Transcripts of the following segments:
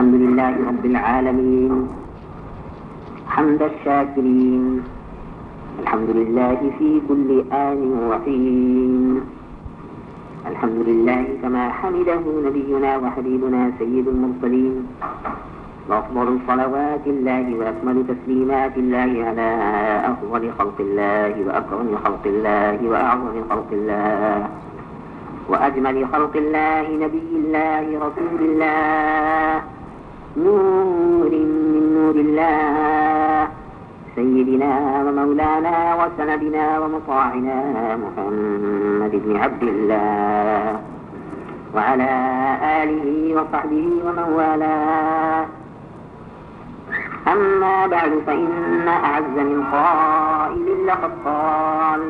الحمد لله رب العالمين حمد الشاكرين. الحمد لله في كل آن وحين. الحمد لله كما حمده نبينا وحبيبنا سيد المرسلين، وأفضل صلوات الله وأكمل تسليمات الله على أفضل خلق الله وأكرم خلق الله وأعظم خلق الله وأجمل خلق الله، نبي الله رسول الله، نور من نور الله، سيدنا ومولانا وسندنا ومطاعنا محمد بن عبد الله وعلى آله وصحبه ومن والاه. أما بعد، فإن أعز من قائل لقد قال،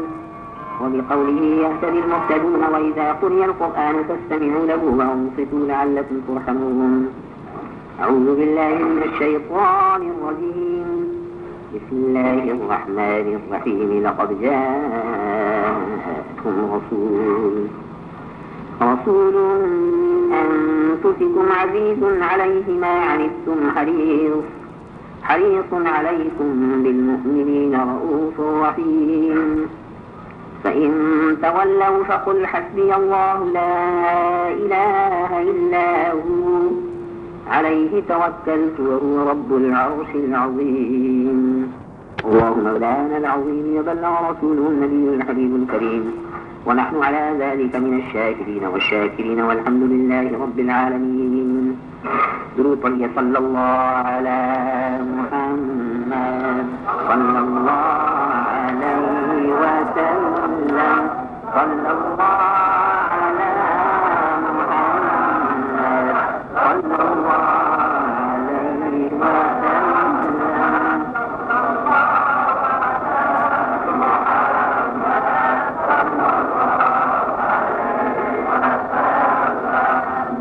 وبقوله يهتدي المهتدون، وإذا قرئ القرآن فاستمعوا له وأنصتوا لعلكم ترحمون. أعوذ بالله من الشيطان الرجيم. بسم الله الرحمن الرحيم. لقد جاءكم رسول من أنفسكم عزيز عليه ما عنتم حريص عليكم بالمؤمنين رؤوف رحيم. فإن تولوا فقل حسبي الله لا إله إلا هو عليه توكلت وهو رب العرش العظيم. الله مولانا العظيم، وبلغ رسوله النبي الحبيب الكريم، ونحن على ذلك من الشاكرين والشاكرين، والحمد لله رب العالمين. درود صلى الله على محمد صلى الله عليه وسلم، صلى الله على محمد صلى الله عليه وسلم.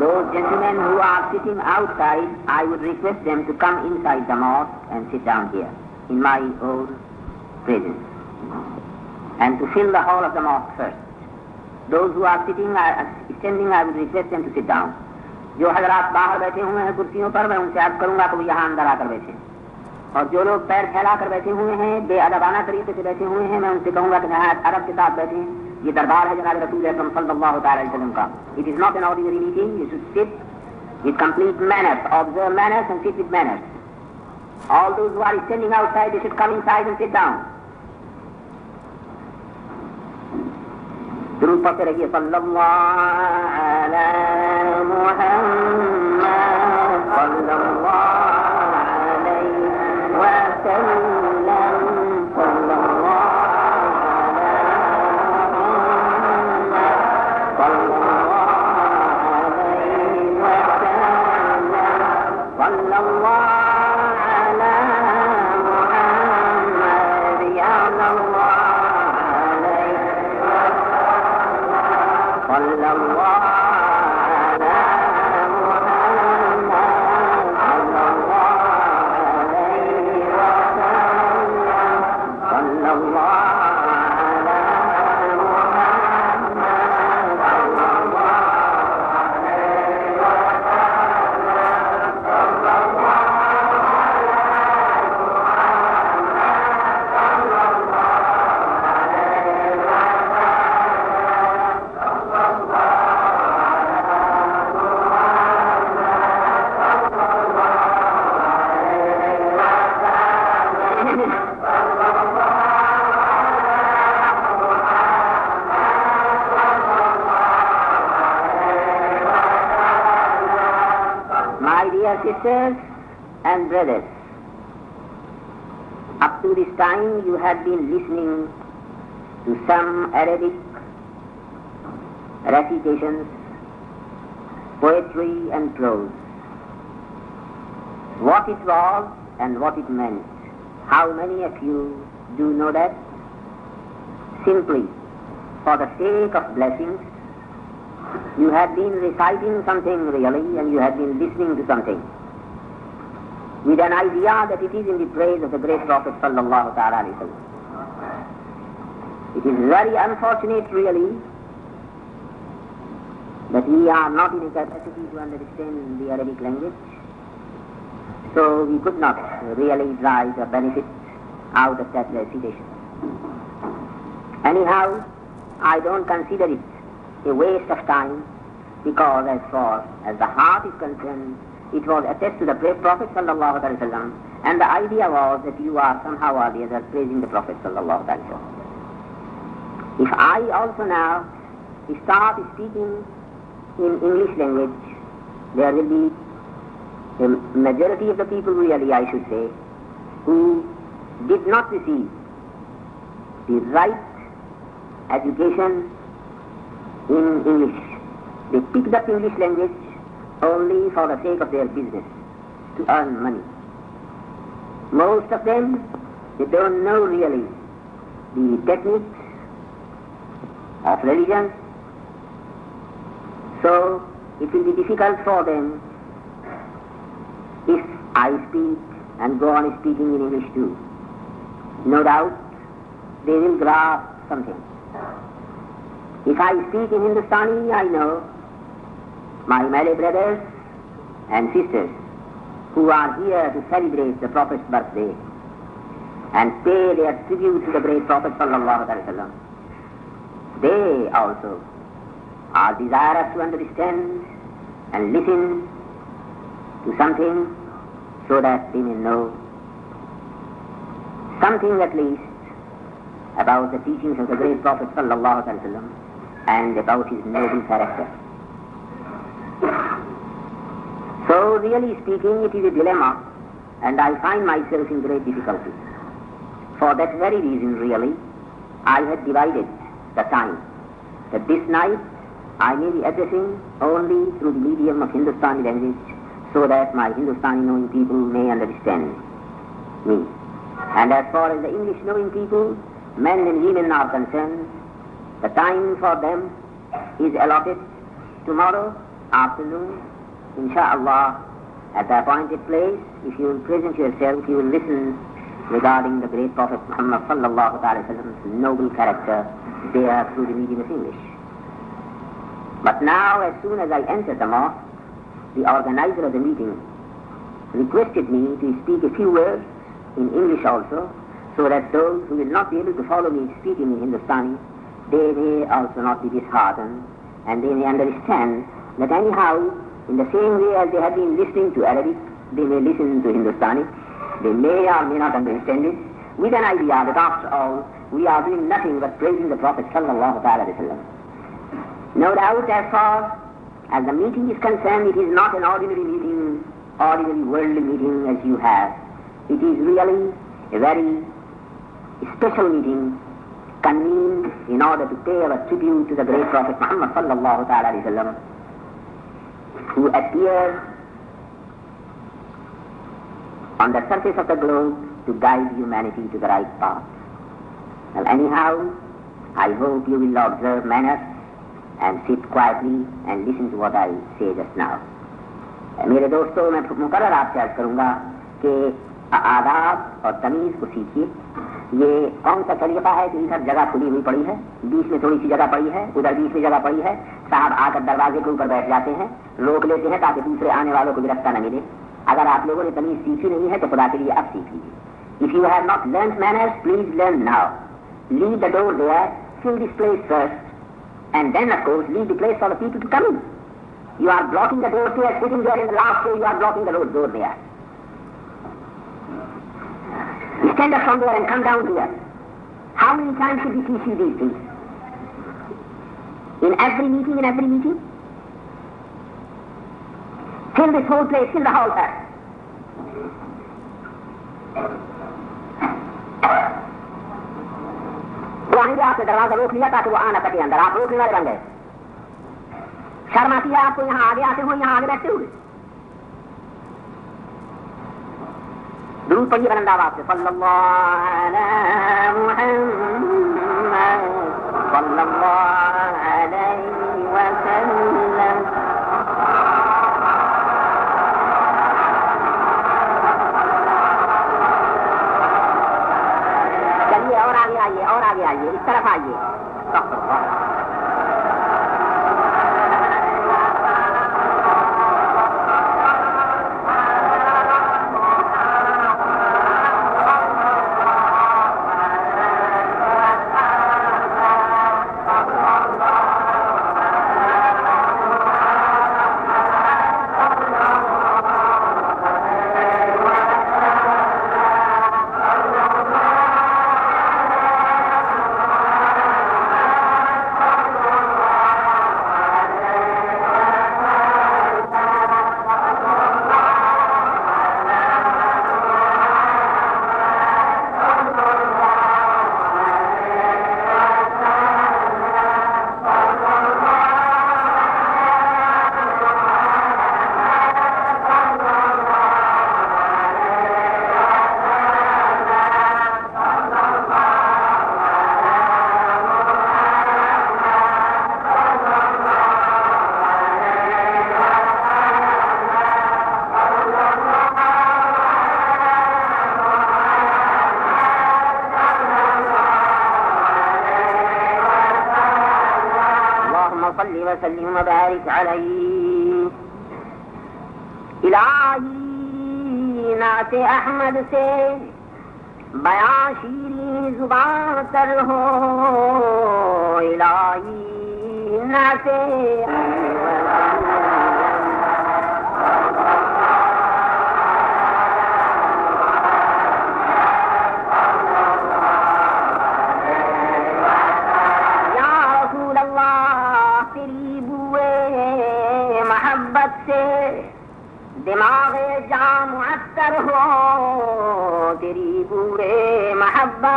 Those gentlemen who are sitting outside, I would request them to come inside the mosque and sit down here in my own presence, and to fill the hall of the mosque first. Those who are standing, I would request them to sit down. جو حضرات باہر بیٹھے ہوئے ہیں کرسیوں پر، میں ان سے عرض کروں گا کہ وہ یہاں اندر آ کر بیٹھے، اور جو لوگ پیر پھیلا کر بیٹھے ہوئے ہیں، بے ادبانہ طریقے سے بیٹھے ہوئے ہیں، میں ان سے کہوں گا کہ نہایت ادب کے ساتھ بیٹھیں. یہ دربار ہے جناب رسول اکرم صلی اللہ تعالی علیہ وسلم کا. It is not an ordinary meeting. You should sit with complete manners, observe manners and sit with manners. All those who are standing outside, they should come inside and sit down. درود پڑھتے رہیے. صلی اللہ علی محمد صلی اللہ علیہ وسلم، صلی اللہ علی محمد صلی اللہ علیہ وسلم، صلی اللہ علی محمد یا اللہ صلی اللہ علی محمد صلی اللہ علیہ وسلم، صلی اللہ علی محمد صلی اللہ علیہ sisters and brothers, up to this time you have been listening to some Arabic recitations, poetry and prose. What it was and what it meant, how many of you do know that? Simply for the sake of blessings, you have been reciting something really, and you have been listening to something with an idea that it is in the praise of the great Prophet sallallahu ta'ala alayhi wa sallam. It is very unfortunate really that we are not in a capacity to understand the Arabic language, So we could not really derive the benefit out of that recitation. Anyhow, I don't consider it a waste of time, because as far as the heart is concerned, it was attached to the great Prophet sallallahu alaihi wasallam, and the idea was that you are somehow or the other praising the Prophet sallallahu alaihi wasallam. If I also now start speaking in English language, there will be a majority of the people, really I should say, who did not receive the right education in English. They picked up English language only for the sake of their business, to earn money. Most of them, they don't know really the techniques of religion, so it will be difficult for them if I speak and go on speaking in English too. No doubt they will grasp something. If I speak in Hindustani, I know my Malay brothers and sisters who are here to celebrate the Prophet's birthday and pay their tribute to the great Prophet sallallahu alaihi wasallam, they also are desirous to understand and listen to something so that they may know something at least about the teachings of the great Prophet sallallahu alaihi wasallam and about his noble character. So really speaking, it is a dilemma, and I find myself in great difficulty. For that very reason, really, I had divided the time, that this night I may be addressing only through the medium of Hindustani language, so that my Hindustani knowing people may understand me. And as far as the English knowing people, men and women are concerned, the time for them is allotted tomorrow afternoon, insha'Allah, at the appointed place. If you will present yourself, you will listen regarding the great Prophet Muhammad sallallahu alaihi wasallam's noble character there through the medium of English. But now, as soon as I entered the mosque, the organizer of the meeting requested me to speak a few words in English also, so that those who will not be able to follow me speaking in Hindustani, they may also not be disheartened, and they may understand that anyhow, in the same way as they have been listening to Arabic, they may listen to Hindustani. They may or may not understand it, with an idea that after all, we are doing nothing but praising the Prophet sallallahu alaihi wasallam. No doubt, as far as the meeting is concerned, it is not an ordinary meeting, ordinary worldly meeting as you have. It is really a very special meeting, convened in order to pay our tribute to the great Prophet Muhammad sallallahu alaihi wasallam, who appeared on the surface of the globe to guide humanity to the right path. Well, anyhow, I hope you will observe manners and sit quietly and listen to what I say just now. میرے دوستوں, میں مقرر آپ سے عرض کروں گا کہ آداب اور تمیز کو سیکھیے. یہ کون سا طریقہ ہے کہ ادھر جگہ کھلی ہوئی پڑی ہے, بیچ میں تھوڑی سی جگہ پڑی ہے, ادھر بیچ میں جگہ پڑی ہے, صاحب آ کر دروازے کے اوپر بیٹھ جاتے ہیں, روک لیتے ہیں تاکہ دوسرے آنے والوں کو بھی رستہ نہ ملے. اگر آپ لوگوں نے تمیز سیکھی نہیں ہے تو خدا کے لیے اب سیکھ لیجیے. If you have not learnt manners, please learn now. Leave the door there, fill this place first, and then of course leave the place for the people to come in. You are blocking the door there, sitting there in the last row, you are blocking the door there. You stand up from there and come down here. How many times should we teach you these things? In every meeting? Fill this whole place, fill the hall first. وہ آئیں گے, آپ نے دروازہ روک لیا تاکہ وہ آ نہ سکے اندر, آپ روکنے والے بن گئے. شرم آتی ہے آپ کو یہاں آگے آتے ہو, یہاں آگے بیٹھتے ہوئے. درود پڑھیے بلند آواز سے, صلی اللہ علی محمد صلی اللہ علیہ وسلم. چلیے اور آگے آئیے, اس طرف آئیے. وسلم وبارك عليه. الہی نعت احمد سے بیاں شیریں زبان تر ہو. الہی نعت دماغ جام معطر ہو. تیری بوئے محبت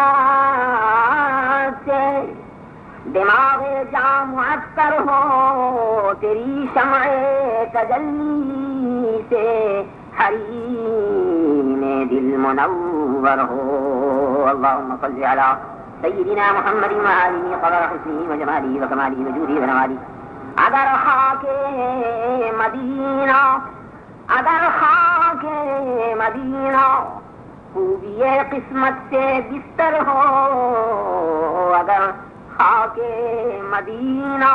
سے دماغ جام معطر ہو. تیری شمع تجلی سے حریم دل منور ہو. اللهم صل على سيدنا محمد وآله قدر حسنه وجماله وكماله وجوده ونواله. اگر خاک مدینہ اگر خاک مدینہ خوبی قسمت سے بستر ہو. اگر خاک مدینہ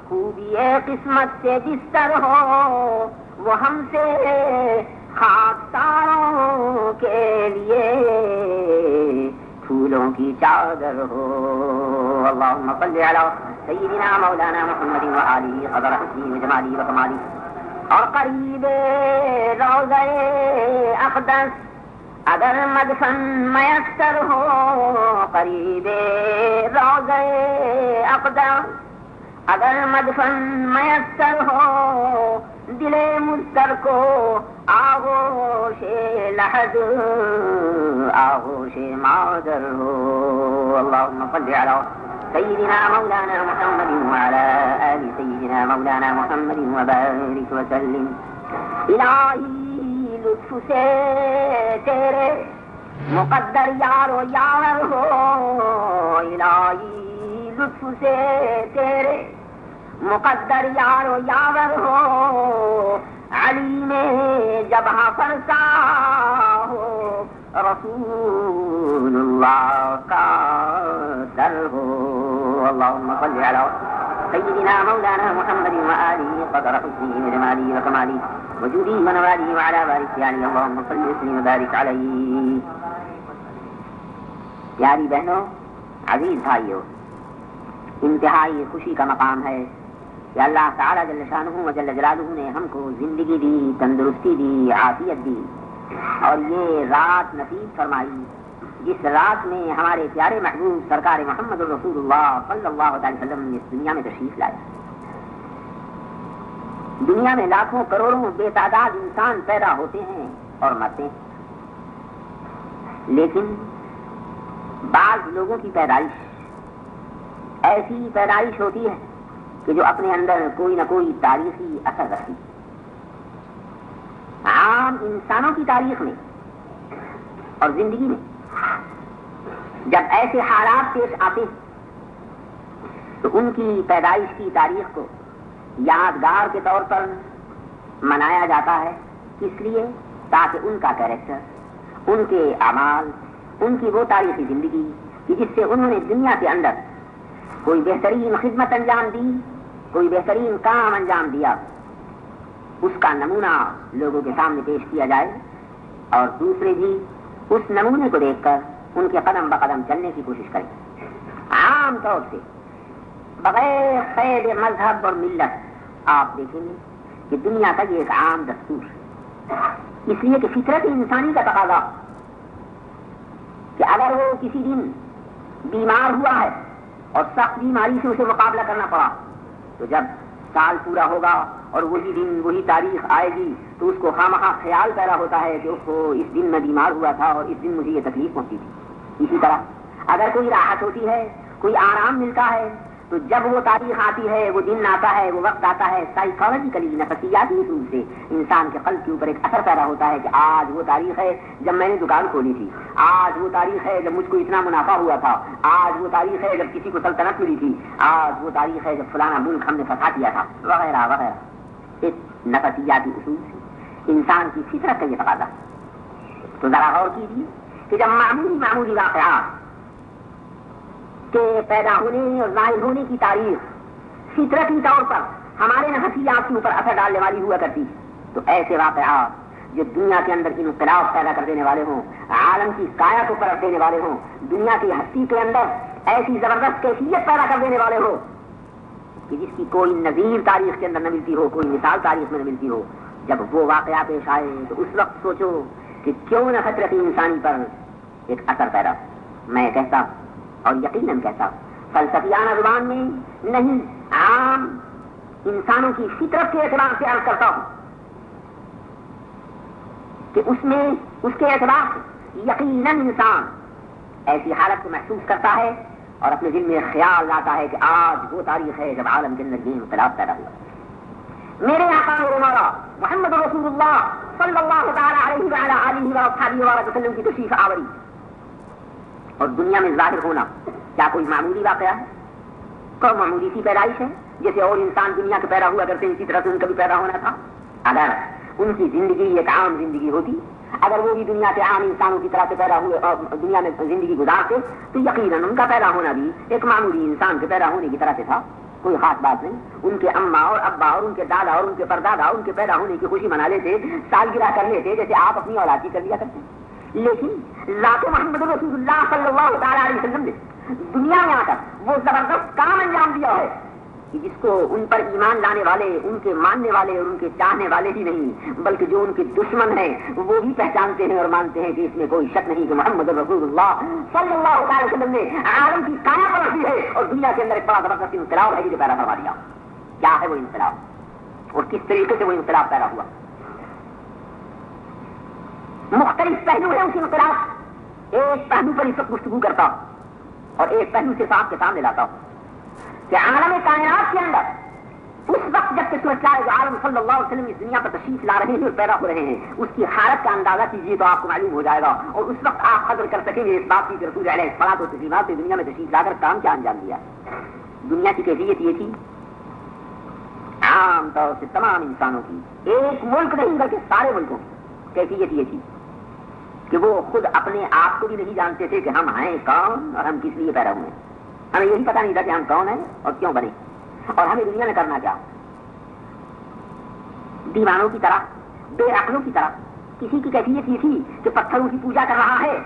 خوبی قسمت سے بستر ہو. وہ ہم سے خاکساروں کے لیے پھولوں کی چادر ہو. اللهم صل على سيدنا مولانا محمد وآله قدر حسنه وجماله وكماله. اور قریب روضہ اقدس اگر مدفن میسر ہو. قریب روضہ اقدس اگر مدفن میسر ہو. دل مضطر کو آغوش لحد آغوش معذر ہو. اللهم صل على سيدنا مولانا محمد وعلى آل سيدنا مولانا محمد وبارك وسلم. الہی لطف سے تیرے مقدر یار و یار ہو. الہی لطف سے تیرے مقدر یار و یار ہو. علی میں جبہ فرسا ہو. رسول اللہ کا در ہو. اللهم صل على سيدنا مولانا محمد وآله قدر حسنه وجماله وكماله وجوده ونواله وعلى بارك آله. اللهم صل وسلم وبارك عليه. پیاری بہنوں، عزیز بھائیوں، انتہائی خوشی کا مقام ہے کہ اللہ تعالی جل شانہ و جل جلالہ نے ہم کو زندگی دی، تندرستی دی، عافیت دی اور یہ رات نصیب فرمائی جس رات میں ہمارے پیارے محبوب سرکار محمد الرسول اللہ صلی اللہ علیہ وسلم اس دنیا میں تشریف لائے. دنیا میں لاکھوں کروڑوں بے تعداد انسان پیدا ہوتے ہیں اور مرتے ہیں، لیکن بعض لوگوں کی پیدائش ایسی پیدائش ہوتی ہے کہ جو اپنے اندر کوئی نہ کوئی تاریخی اثر رکھتی. عام انسانوں کی تاریخ میں اور زندگی میں جب ایسے حالات پیش آتے ہیں تو ان کی پیدائش کی تاریخ کو یادگار کے طور پر منایا جاتا ہے. اس لیے تاکہ ان کا کیریکٹر، ان کے اعمال، ان کی وہ تاریخی زندگی کہ جس سے انہوں نے دنیا کے اندر کوئی بہترین خدمت انجام دی، کوئی بہترین کام انجام دیا، اس کا نمونہ لوگوں کے سامنے پیش کیا جائے اور دوسرے بھی اس نمونے کو دیکھ کر ان کے قدم بقدم چلنے کی کوشش کریں. عام طور سے بغیر قید مذہب اور ملت آپ دیکھیں گے کہ دنیا کا یہ ایک عام دستور ہے. اس لیے کہ فطرت انسانی کا تقاضا کہ اگر وہ کسی دن بیمار ہوا ہے اور سخت بیماری سے اسے مقابلہ کرنا پڑا تو جب سال پورا ہوگا اور وہی دن وہی تاریخ آئے گی تو اس کو خواہ خیال پیدا ہوتا ہے کہ اس دن میں بیمار ہوا تھا اور اس دن مجھے یہ تکلیف پہنچی تھی. اسی طرح اگر کوئی راحت ہوتی ہے، کوئی آرام ملتا ہے تو جب وہ تاریخ آتی ہے، وہ دن آتا ہے، وہ وقت آتا ہے، سائیکالوجیکلی نفسیاتی روپ سے انسان کے قلب کے اوپر ایک اثر پیدا ہوتا ہے کہ آج وہ تاریخ ہے جب میں نے دکان کھولی تھی، آج وہ تاریخ ہے جب مجھ کو اتنا منافع ہوا تھا، آج وہ تاریخ ہے جب کسی کو سلطنت ملی تھی، آج وہ تاریخ ہے جب فلانا ملک ہم نے فتح کیا تھا، وغیرہ وغیرہ. اس نفسیاتی اصول سے انسان کی فطرت کا یہ تقاضا. تو ذرا غور کیجیے کہ جب معمولی واقعات کے پیدا ہونے اور ظاہر ہونے کی تاریخ فطرتی طور پر ہمارے نفسیات کے اوپر اثر ڈالنے والی ہوا کرتی. تو ایسے واقعات جو دنیا کے اندر انقلاب پیدا کر دینے والے ہوں، عالم کی کایا کو پلٹ دینے والے ہوں، دنیا کی ہستی کے اندر ایسی زبردست کیفیت پیدا کر دینے والے ہو کہ جس کی کوئی نظیر تاریخ کے اندر نہ ملتی ہو، کوئی مثال تاریخ میں نہ ملتی ہو، جب وہ واقعہ پیش آئے تو اس وقت سوچو کہ کیوں نہ فطرت انسانی پر ایک اثر پیدا. میں کہتا اور یقیناً کہتا فلسفیانہ زبان میں نہیں، عام انسانوں کی فطرت کے اعتبار سے عرض کرتا ہوں کہ اس میں اس کے اعتبار سے یقیناً انسان ایسی حالت کو محسوس کرتا ہے اور اپنے دل میں خیال لاتا ہے کہ آج وہ تاریخ ہے جب عالم کے اندر یہ انقلاب پیدا ہوا. میرے آقا و مولا محمد رسول اللہ صلی اللہ تعالی علیہ وعلی آلہ وصحبہ وسلم کی تشریف آوری اور دنیا میں ظاہر ہونا کیا کوئی معمولی واقعہ ہے؟ کوئی معمولی سی پیدائش ہے جیسے اور انسان دنیا کے پیدا ہوا کرتے ہیں اسی طرح سے ان کا بھی پیدا ہونا تھا؟ اگر ان کی زندگی ایک عام زندگی ہوتی، اگر وہ بھی دنیا کے عام انسانوں کی طرح سے پیدا ہوئے اور دنیا میں زندگی گزارتے تو یقیناً ان کا پیدا ہونا بھی ایک معمولی انسان کے پیدا ہونے کی طرح سے تھا. کوئی خاص بات نہیں. ان کے اماں اور ابا اور ان کے دادا اور ان کے پردادا ان کے پیدا ہونے کی خوشی منا لیتے، سالگرہ کر لیتے جیسے آپ اپنی اولاد کی کر لیا کرتے. لیکن ذات محمد رسول اللہ صلی اللہ تعالی علیہ وسلم نے دنیا میں آ کر وہ زبردست کام انجام دیا ہے کہ جس کو ان پر ایمان لانے والے، ان کے ماننے والے اور ان کے چاہنے والے ہی نہیں بلکہ جو ان کے دشمن ہیں وہ بھی پہچانتے ہیں اور مانتے ہیں کہ اس میں کوئی شک نہیں کہ محمد رسول اللہ صلی اللہ علیہ وسلم نے عالم کی کایا پلٹ دی ہے اور دنیا کے اندر ایک بڑا زبردست انقلاب ہے جو پیدا کروا دیا. کیا ہے وہ انقلاب اور کس طریقے سے وہ انقلاب پیدا ہوا؟ مختلف پہلو ہے اس انقلاب. ایک پہلو پر اس وقت گفتگو کرتا ہوں اور ایک پہلو سے آپ کے سامنے لاتا ہوں کہ عالم کائنات کے اندر اس وقت جب کہ عالم صلی اللہ علیہ وسلم اس دنیا پر تشریف لا رہے ہیں اور پیدا ہو رہے ہیں، اس کی حالت کا اندازہ کیجیے تو آپ کو معلوم ہو جائے گا اور اس وقت آپ قدر کر سکیں گے اس بات کی کہ رسول علیہ الصلوۃ والتسلیمات سے دنیا میں تشریف لا کر کام کیا انجام دیا. دنیا کی کیفیت یہ تھی عام طور سے تمام انسانوں کی، ایک ملک نہیں بلکہ سارے ملکوں کی کیفیت یہ تھی کہ وہ خود اپنے آپ کو بھی نہیں جانتے تھے کہ ہم ہیں کون اور ہم کس لیے پیدا ہوئے. ہمیں یہی پتا نہیں تھا کہ ہم کون ہیں اور کیوں بنے اور ہمیں دنیا میں کرنا کیا. دیوانوں کی طرح، بے عقلوں کی طرح کسی کی کیفیت یہ تھی کہ پتھروں کی پوجا کر رہا ہے.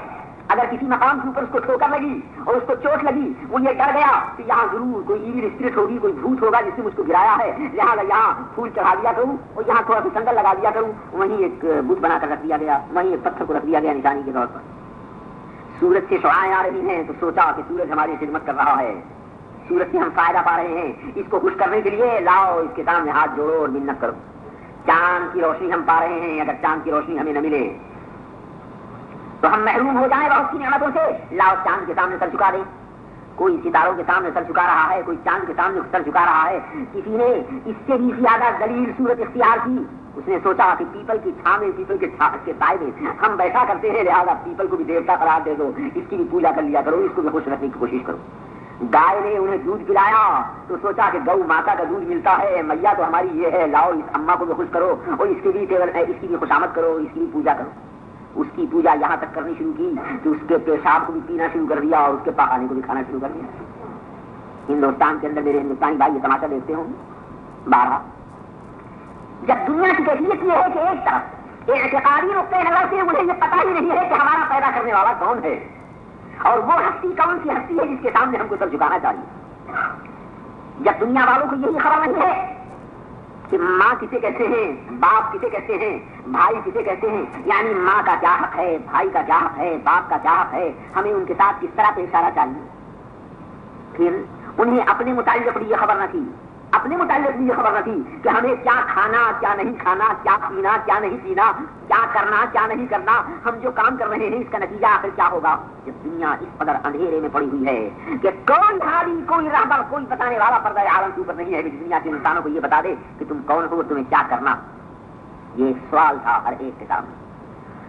اگر کسی مقام کے اوپر اس کو ٹھوکر لگی اور اس کو چوٹ لگی، وہ یہ ڈر گیا کہ یہاں ضرور کوئی ایویل اسپرٹ ہوگی، کوئی بھوت ہوگا جس نے مجھ کو گرایا ہے، لہٰذا یہاں پھول چڑھا دیا کروں اور یہاں تھوڑا سا سنگل لگا دیا کروں. وہیں ایک بت بنا کر رکھ دیا گیا، وہیں ایک پتھر کو رکھ دیا گیا نشانی کے طور پر. سورج سے شعاعیں آ رہی ہیں تو سوچا کہ سورج ہماری خدمت کر رہا ہے، سورج سے ہم فائدہ پا رہے ہیں، اس کو خوش کرنے کے لیے لاؤ اس کے سامنے ہاتھ جوڑو اور منت کرو. چاند کی روشنی ہم پا رہے ہیں، اگر چاند کی روشنی ہمیں نہ ملے تو ہم محروم ہو جائیں بہت سی نعمتوں سے، لاؤ چاند کے سامنے سر جھکا دیں. کوئی ستاروں کے سامنے سر جھکا رہا ہے، کوئی چاند کے سامنے سر جھکا رہا ہے. کسی نے اس سے بھی زیادہ ذلیل صورت اختیار کی. اس نے سوچا کہ پیپل کی چھاں میں، پیپل کے سائے میں ہم بیٹھا کرتے ہیں، لہٰذا پیپل کو بھی دیوتا قرار دے دو، اس کی بھی پوجا کر لیا کرو، اس کو بھی خوش رکھنے کی کوشش کرو. گائے نے انہیں دودھ پلایا تو سوچا کہ گو ماتا کا دودھ ملتا ہے، میاں تو ہماری یہ ہے، لاؤ اس اماں کو بھی خوش کرو اور اس کی بھی خوشامد کرو، اس کی بھی پوجا کرو. اس کی پوجا یہاں تک کرنی شروع کی کہ اس کے پیشاب کو بھی پینا شروع کر دیا اور اس کے پکانے کو بھی کھانا شروع کر دیا. ہندوستان کے اندر میرے ہندوستانی بھائی یہ تماشا دیکھتے ہوں بارہ. جب دنیا کی کیفیت یہ ہے کہ ایک طرف اعتقادی نقطۂ نظر سے انہیں یہ پتہ ہی نہیں ہے کہ ہمارا پیدا کرنے والا کون ہے اور وہ ہستی کون سی ہستی ہے جس کے سامنے ہم کو سر جھکانا چاہیے. جب دنیا والوں کو یہی خبر نہیں ہے کہ ماں کسے کہتے ہیں، باپ کسے کہتے ہیں، بھائی کسے کہتے ہیں، یعنی ماں کا کیا حق ہے، بھائی کا کیا حق ہے، باپ کا کیا حق ہے، ہمیں ان کے ساتھ کس طرح پیش آنا چاہیے. پھر انہیں اپنے متعلق بھی یہ خبر نہ تھی، اپنے متعلق بھی یہ خبر نہ تھی کہ ہمیں کیا کھانا، کیا نہیں کھانا، کیا پینا، کیا نہیں پینا، کیا کرنا، کیا نہیں کرنا، ہم جو کام کر رہے ہیں اس کا نتیجہ آخر کیا ہوگا. جب دنیا اس قدر اندھیرے میں پڑی ہوئی ہے کہ کوئی حالی، کوئی رہبر، کوئی بتانے والا پردہ عالم کے اوپر نہیں ہے کہ دنیا کے انسانوں کو یہ بتا دے کہ تم کون ہو، تمہیں کیا کرنا. یہ ایک سوال تھا ہر ایک کے سامنے.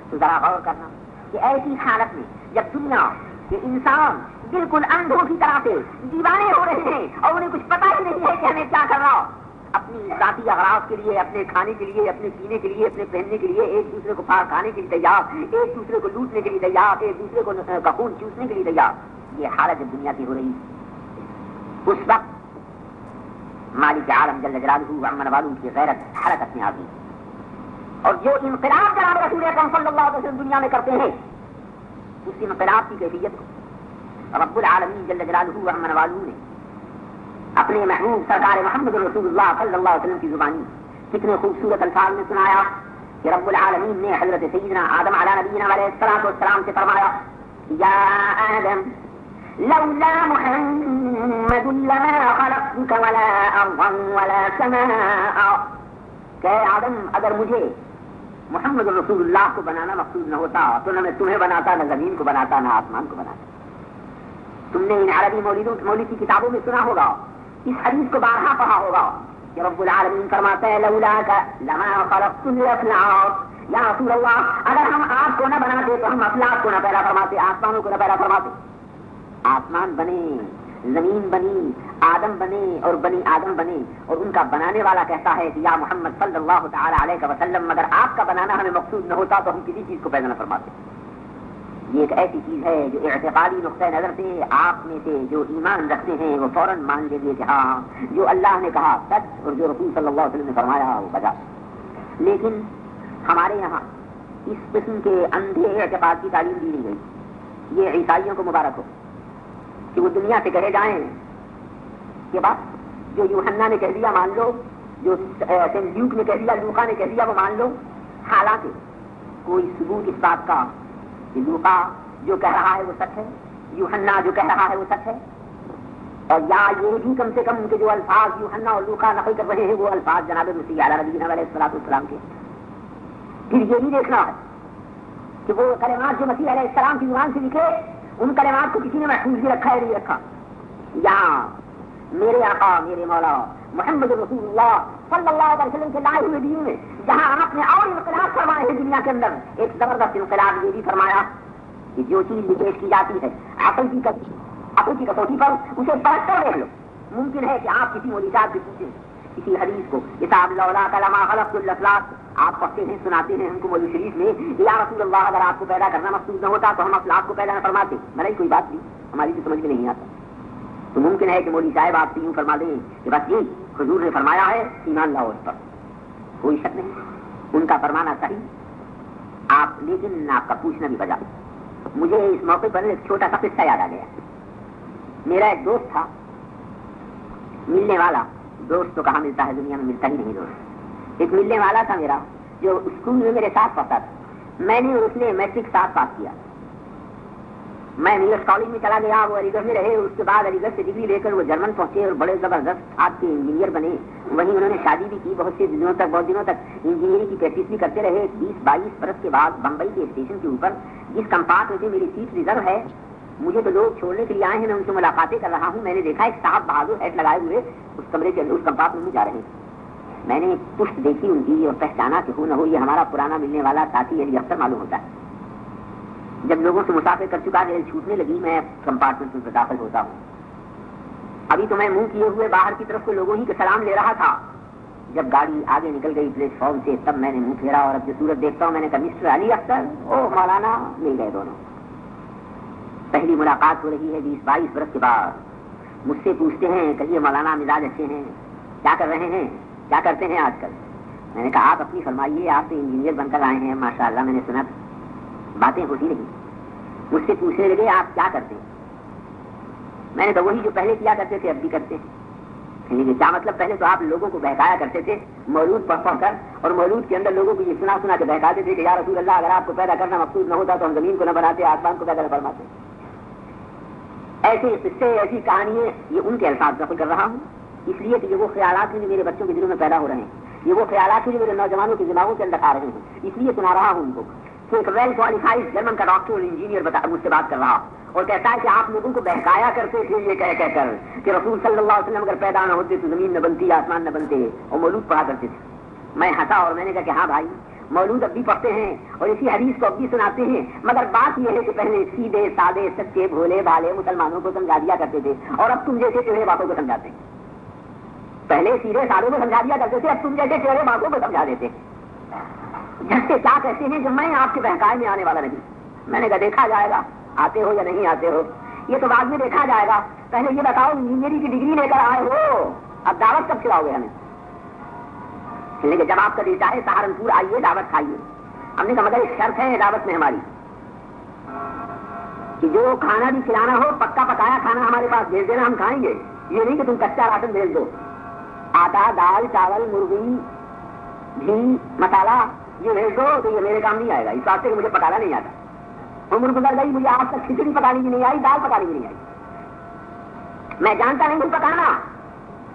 تو ذرا غور کرنا کہ ایسی حالت میں جب دنیا کے انسان بالکل اندھوں کی طرح سے دیوانے ہو رہے ہیں اور انہیں کچھ پتہ ہی نہیں ہے کہ ہمیں کیا کرنا، اپنی ذاتی اغراض کے لیے، اپنے کھانے کے لیے، اپنے پینے کے لیے، اپنے پہننے کے لیے ایک دوسرے کو پار کھانے کے لیے تیار، ایک دوسرے کو لوٹنے کے لیے تیار، ایک دوسرے کو خون چوسنے کے لیے تیار. یہ حالت جب دنیا کی ہو رہی اس وقت مالک عالم جل جلالہ عمن والوں کی غیرت حرکت میں آ گئی. اور جو انقلاب جناب رسول اکرم صلی اللہ علیہ وسلم دنیا میں کرتے ہیں اس انقلاب کی کیفیت کو رب العالمین جل جلالہ عمن والوں نے اپنے محبوب سرکار محمد رسول اللہ صلی اللہ علیہ وسلم کی زبانی کتنے خوبصورت الفاظ میں سنایا کہ رب العالمین نے حضرت سیدنا آدم علیہ نبینا علیہ الصلوۃ والسلام سے فرمایا یا آدم لولا محمد لما خلقتك ولا ارضا ولا سماء. کہ آدم اگر مجھے محمد رسول اللہ کو بنانا مقصود نہ ہوتا تو نہ میں تمہیں بناتا نہ زمین کو بناتا نہ آسمان کو بناتا. تم نے ان عربی مولد کی کتابوں میں سنا ہوگا, اس حدیث کو بارہا پڑھا ہوگا کہ رب العالمین فرماتا ہے لولاک لما خلقت الافلاک. یا رسول اللہ اگر ہم آپ کو نہ بناتے تو ہم افلاک کو نہ پیدا فرماتے, آسمانوں کو نہ پیدا فرماتے. آسمان بنے, زمین بنی, آدم بنے اور بنی آدم بنے, اور ان کا بنانے والا کہتا ہے کہ یا محمد صلی اللہ تعالی علیہ وسلم اگر آپ کا بنانا ہمیں مقصود نہ ہوتا تو ہم کسی چیز کو پیدا نہ فرماتے. یہ ایک ایسی چیز ہے جو اعتقادی نقطۂ نظر سے آپ میں سے جو ایمان رکھتے ہیں وہ فوراً مان لیں گے کہ ہاں جو اللہ نے کہا سچ اور جو رسول صلی اللہ علیہ وسلم نے فرمایا وہ بجا. لیکن ہمارے یہاں اس قسم کے اندھے اعتقاد کی تعلیم دی نہیں گئی. یہ عیسائیوں کو مبارک ہو کہ وہ دنیا سے کہے جائیں کہ بس جو یوحنا نے کہہ دیا مان لو, جو سینٹ لیوک نے کہہ دیا, لوقا نے کہہ دیا وہ مان لو. حالانکہ کوئی ثبوت اس بات کا کہ لوقا جو کہہ رہا ہے وہ سچ ہے, یوحنا جو کہہ رہا ہے وہ سچ ہے, اور یا یہ بھی کم سے کم ان کے جو الفاظ یوحنا اور لوقا نقل کر رہے ہیں وہ الفاظ جناب مسیح علیہ نبینا علیہ الصلوۃ والسلام کے. پھر یہ بھی دیکھنا ہے کہ وہ کلمات جو مسیح علیہ السلام کی زبان سے لکھے ان کلمات کو کسی نے محفوظ بھی رکھا ہے نہیں رکھا. یہاں میرے آقا میرے مولا محمد رسول اللہ صلی اللہ علیہ وسلم کے لائے ہوئے دین میں جہاں آپ نے اور انقلاب فرمائے ہیں دنیا کے اندر, ایک زبردست انقلاب یہ بھی فرمایا کہ جو چیز بھی پیش کی جاتی ہے عقل کی کسوٹی پر اسے پرکھ کر دیکھ لو. ممکن ہے کہ آپ کسی مولوی صاحب سے پوچھیں کسی حدیث کو, کتاب لولا کلما خلقت الافلاک, آپ پڑھتے ہیں سناتے ہیں ہم کو مولوی شریف میں یا رسول اللہ اگر آپ کو پیدا کرنا مقصود نہ ہوتا تو ہم افلاک کو پیدا نہ فرماتے. بھائی کوئی بات نہیں, ہماری تو سمجھ میں نہیں آتا. تو ممکن ہے کہ مولوی صاحب آپ سے یوں فرما دیں کہ بس جی حضور نے فرمایا ہے ایمان لاؤ اس پر, کوئی شک نہیں, ان کا فرمانا صحیح آپ, لیکن آپ کا پوچھنا بھی بجا. مجھے اس موقع پر ایک چھوٹا سا قصہ یاد آ گیا. میرا ایک دوست تھا, ملنے والا دوست تو کہاں ملتا ہے دنیا میں, ملتا ہی نہیں دوست. ایک ملنے والا تھا میرا جو اسکول میں میرے ساتھ پڑھتا تھا. میں نے اس نے میٹرک ساتھ پاس کیا. میں علی گڑھ کالج میں چلا گیا, وہ علی گڑھ میں رہے. اس کے بعد علی گڑھ سے ڈگری لے کر وہ جرمن پہنچے اور بڑے زبردست آپ کے انجینئر بنے. وہیں انہوں نے شادی بھی کی, بہت دنوں تک انجینئرنگ کی پریکٹس بھی کرتے رہے. 20-22 برس کے بعد بمبئی کے اسٹیشن کے اوپر جس کمپارٹمنٹ میں میری سیٹ ریزرو ہے, مجھے تو لوگ چھوڑنے کے لیے آئے ہیں, میں ان سے ملاقاتیں کر رہا ہوں. میں نے دیکھا ایک صاحب بہادر ہیٹ لگائے ہوئے اس کمرے کے اندر اس کمپارٹمنٹ میں جا رہے ہیں. میں نے پشت دیکھی ان کی اور پہچانا کہ ہو نہ ہو یہ ہمارا پرانا ملنے والا ساتھی علی اختر معلوم ہوتا ہے. جب لوگوں سے مسافر کر چکا, ریل چھوٹنے لگی, میں کمپارٹمنٹ میں داخل ہوتا ہوں. ابھی تو میں منہ کیے ہوئے باہر کی طرف کو لوگوں ہی کے سلام لے رہا تھا. جب گاڑی آگے نکل گئی پلیٹ فارم سے تب میں نے منہ پھیرا اور اب جو صورت دیکھتا ہوں میں نے کہا مسٹر علی اختر, او مولانا. مل گئے دونوں. پہلی ملاقات ہو رہی ہے 20-22 برس کے بعد. مجھ سے پوچھتے ہیں کہیے مولانا مزاج اچھے ہیں, کیا کر رہے ہیں, کیا کرتے ہیں آج کل. میں نے کہا آپ اپنی فرمائیے, آپ تو انجینئر بن کر آئے ہیں ماشاء اللہ. میں نے سنا باتیں ہوتی رہی. مجھ سے پوچھنے لگے آپ کیا کرتے ہیں. میں نے کہا وہی جو پہلے کیا کرتے تھے اب بھی کرتے ہیں. کیا مطلب, پہلے تو آپ لوگوں کو بہکایا کرتے تھے مولود پڑھ پڑھ کر, اور مولود کے اندر لوگوں کو یہ سنا کے بہکاتے تھے کہ یا رسول اللہ اگر آپ کو پیدا کرنا مقصود نہ ہوتا تو ہم زمین کو نہ بناتے, آسمان کو پیدا نہ فرماتے. ایسے قصے, ایسی کہانیاں, یہ ان کے الفاظ نقل کر رہا ہوں اس لیے کہ یہ وہ خیالات جو میرے بچوں کے دلوں میں پیدا ہو رہے ہیں, یہ وہ خیالات جو میرے نوجوانوں کے دماغوں کے اندر آ رہے ہیں, اس لیے سنا رہا ہوں ان کو. تو ایک ویل کوالیفائڈ جرمن کا ڈاکٹر اور انجینئر مجھ سے بات کر رہا اور کہتا ہے کہ آپ لوگوں کو بہکایا کرتے تھے یہ کہہ کر کہ رسول صلی اللہ علیہ وسلم اگر پیدا نہ ہوتے تو زمین نہ بنتی, آسمان نہ بنتے, اور مولود پڑھا کرتے تھے. میں ہنسا اور میں نے کہا کہ ہاں بھائی, مولود اب بھی پڑھتے ہیں اور اسی حدیث کو اب بھی سناتے ہیں, مگر بات یہ ہے کہ پہلے سیدھے سادے سچے بھولے بھالے مسلمانوں کو سمجھا دیا کرتے تھے, اور اب تم جیسے ٹیڑھے باتوں کو سمجھاتے ہیں. پہلے سیدھے سادوں کو سمجھا دیا کرتے تھے, اب تم جیسے ٹیڑھے باتوں کو سمجھا دیتے. جھٹے کیا کہتے ہیں کہ میں آپ کے بہکائے میں آنے والا نہیں. میں نے کہا دیکھا جائے گا آتے ہو یا نہیں آتے ہو, یہ تو بعد میں دیکھا جائے گا. پہلے یہ بتاؤ انجینئرنگ کی ڈگری لے کر آئے ہو اب دعوت کب کھلاؤ گے ہمیں؟ لیکن جب آپ کا دل چاہے سہارنپور آئیے دعوت کھائیے. ہم نے کہا مگر ایک شرط ہے دعوت میں ہماری کہ جو کھانا بھی کھلانا ہو پکا پکایا کھانا ہمارے پاس بھیج دینا, ہم کھائیں گے. یہ نہیں کہ تم کچا راشن بھیج دو, آٹا دال چاول مرغی گھی مسالہ یہ بھیج دو تو یہ میرے کام نہیں آئے گا. اس واسطے کہ مجھے پکانا نہیں آتا. عمر گزر گئی, مجھے آج تک کھچڑی پکانے کی نہیں آئی, دال پکانے کی نہیں آئی, میں جانتا نہیں ہوں پکانا.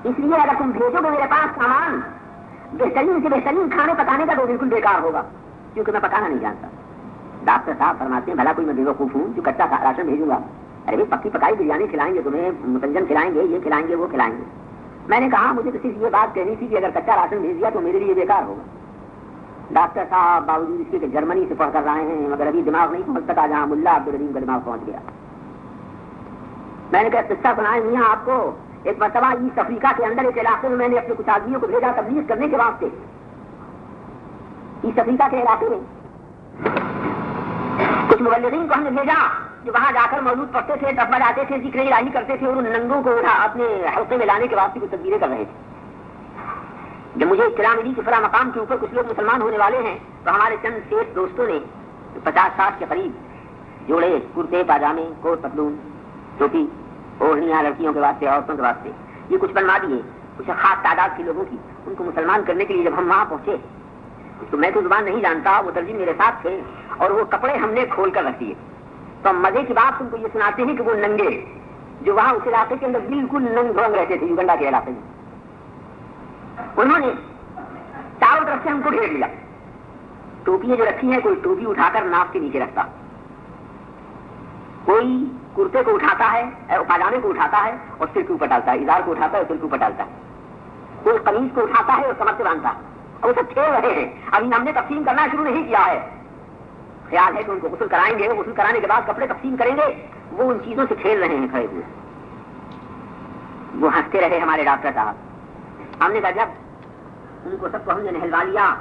اس لیے اگر تم بھیجو گے میرے پاس سامان بہترین سے بہترین کھانے پکانے کا تو بالکل بیکار ہوگا کیونکہ میں پکانا نہیں جانتا. ڈاکٹر صاحب فرماتے ہیں بھلا کوئی میں بیوقوف ہوں جو کچا راشن بھیجوں گا؟ ارے بھائی پکی پکائی بریانی کھلائیں گے تمہیں, متنجن کھلائیں گے, یہ کھلائیں گے وہ کھلائیں گے. میں نے کہا مجھے تو صرف یہ بات کہنی تھی کہ اگر کچا راشن بھیج دیا تو میرے لیے بیکار ہوگا. ڈاکٹر صاحب باوجود اس کے کہ جرمنی سے پڑھ کر رہے ہیں مگر ابھی دماغ نہیں پہنچ سکا جہاں ملا عبدالرحیم کا دماغ پہنچ گیا. میں نے کہا قصہ سنائے میاں آپ کو. ایک مرتبہ ایسٹ افریقہ کے اندر ایک علاقے میں میں نے اپنے کچھ آدمیوں کو بھیجا تبلیغ کرنے کے واسطے. ایسٹ افریقہ کے علاقے میں کچھ مبلغین کو ہم نے بھیجا جو وہاں جا کر مولود پڑھتے تھے, دفعہ جاتے تھے, ذکر الہی کرتے تھے اور ان ننگوں کو اپنے حلقے میں لانے کے واسطے کچھ تدبیریں کر رہے تھے. جب مجھے اطلاع ملی کہ فلاں مقام کے اوپر کچھ لوگ مسلمان ہونے والے ہیں تو ہمارے چند سیٹ دوستوں نے 50-60 کے قریب جوڑے کرتے پاجامے کوٹ پتلون ٹوپی اوڑھنیاں لڑکیوں کے واسطے عورتوں کے واسطے یہ کچھ بنوا دیے کچھ خاص تعداد کے لوگوں کی. ان کو مسلمان کرنے کے لیے جب ہم وہاں پہنچے تو میں تو زبان نہیں جانتا, وہ ترجمہ میرے ساتھ تھے اور وہ کپڑے ہم نے کھول کر رکھ دیے. تو مزے کی بات تم کو یہ سناتے ہیں کہ وہ ننگے جو وہاں اس علاقے کے اندر بالکل ننگ دھونگ رہتے تھے یوگنڈا کے علاقے میں, انہوں نے چاروں طرف سے ہم کو گھیر لیا. ٹوپیاں جو رکھی ہیں کوئی ٹوپی اٹھا کر ناف کے نیچے رکھتا, کوئی کرتے کو اٹھاتا ہے پاجامے کو اٹھاتا ہے اور سر کے اوپر ڈالتا ہے, ازار کو اٹھاتا ہے اور سر کے اوپر ڈالتا ہے, کوئی قمیض کو اٹھاتا ہے اور کمر سے باندھتا ہے. اور وہ سب کھیل رہے ہیں. ابھی ہم نے تقسیم کرنا شروع نہیں کیا ہے. خیال ہے کہ ان کو غسل کرائیں گے, غسل کرانے کے بعد کپڑے تقسیم کریں گے. وہ ان چیزوں سے کھیل رہے ہیں کھڑے ہوئے. وہ ہنستے رہے ہمارے ڈاکٹر صاحب. ہم نے کہا جب ان کو سب کو ہم نے نہلوا لیا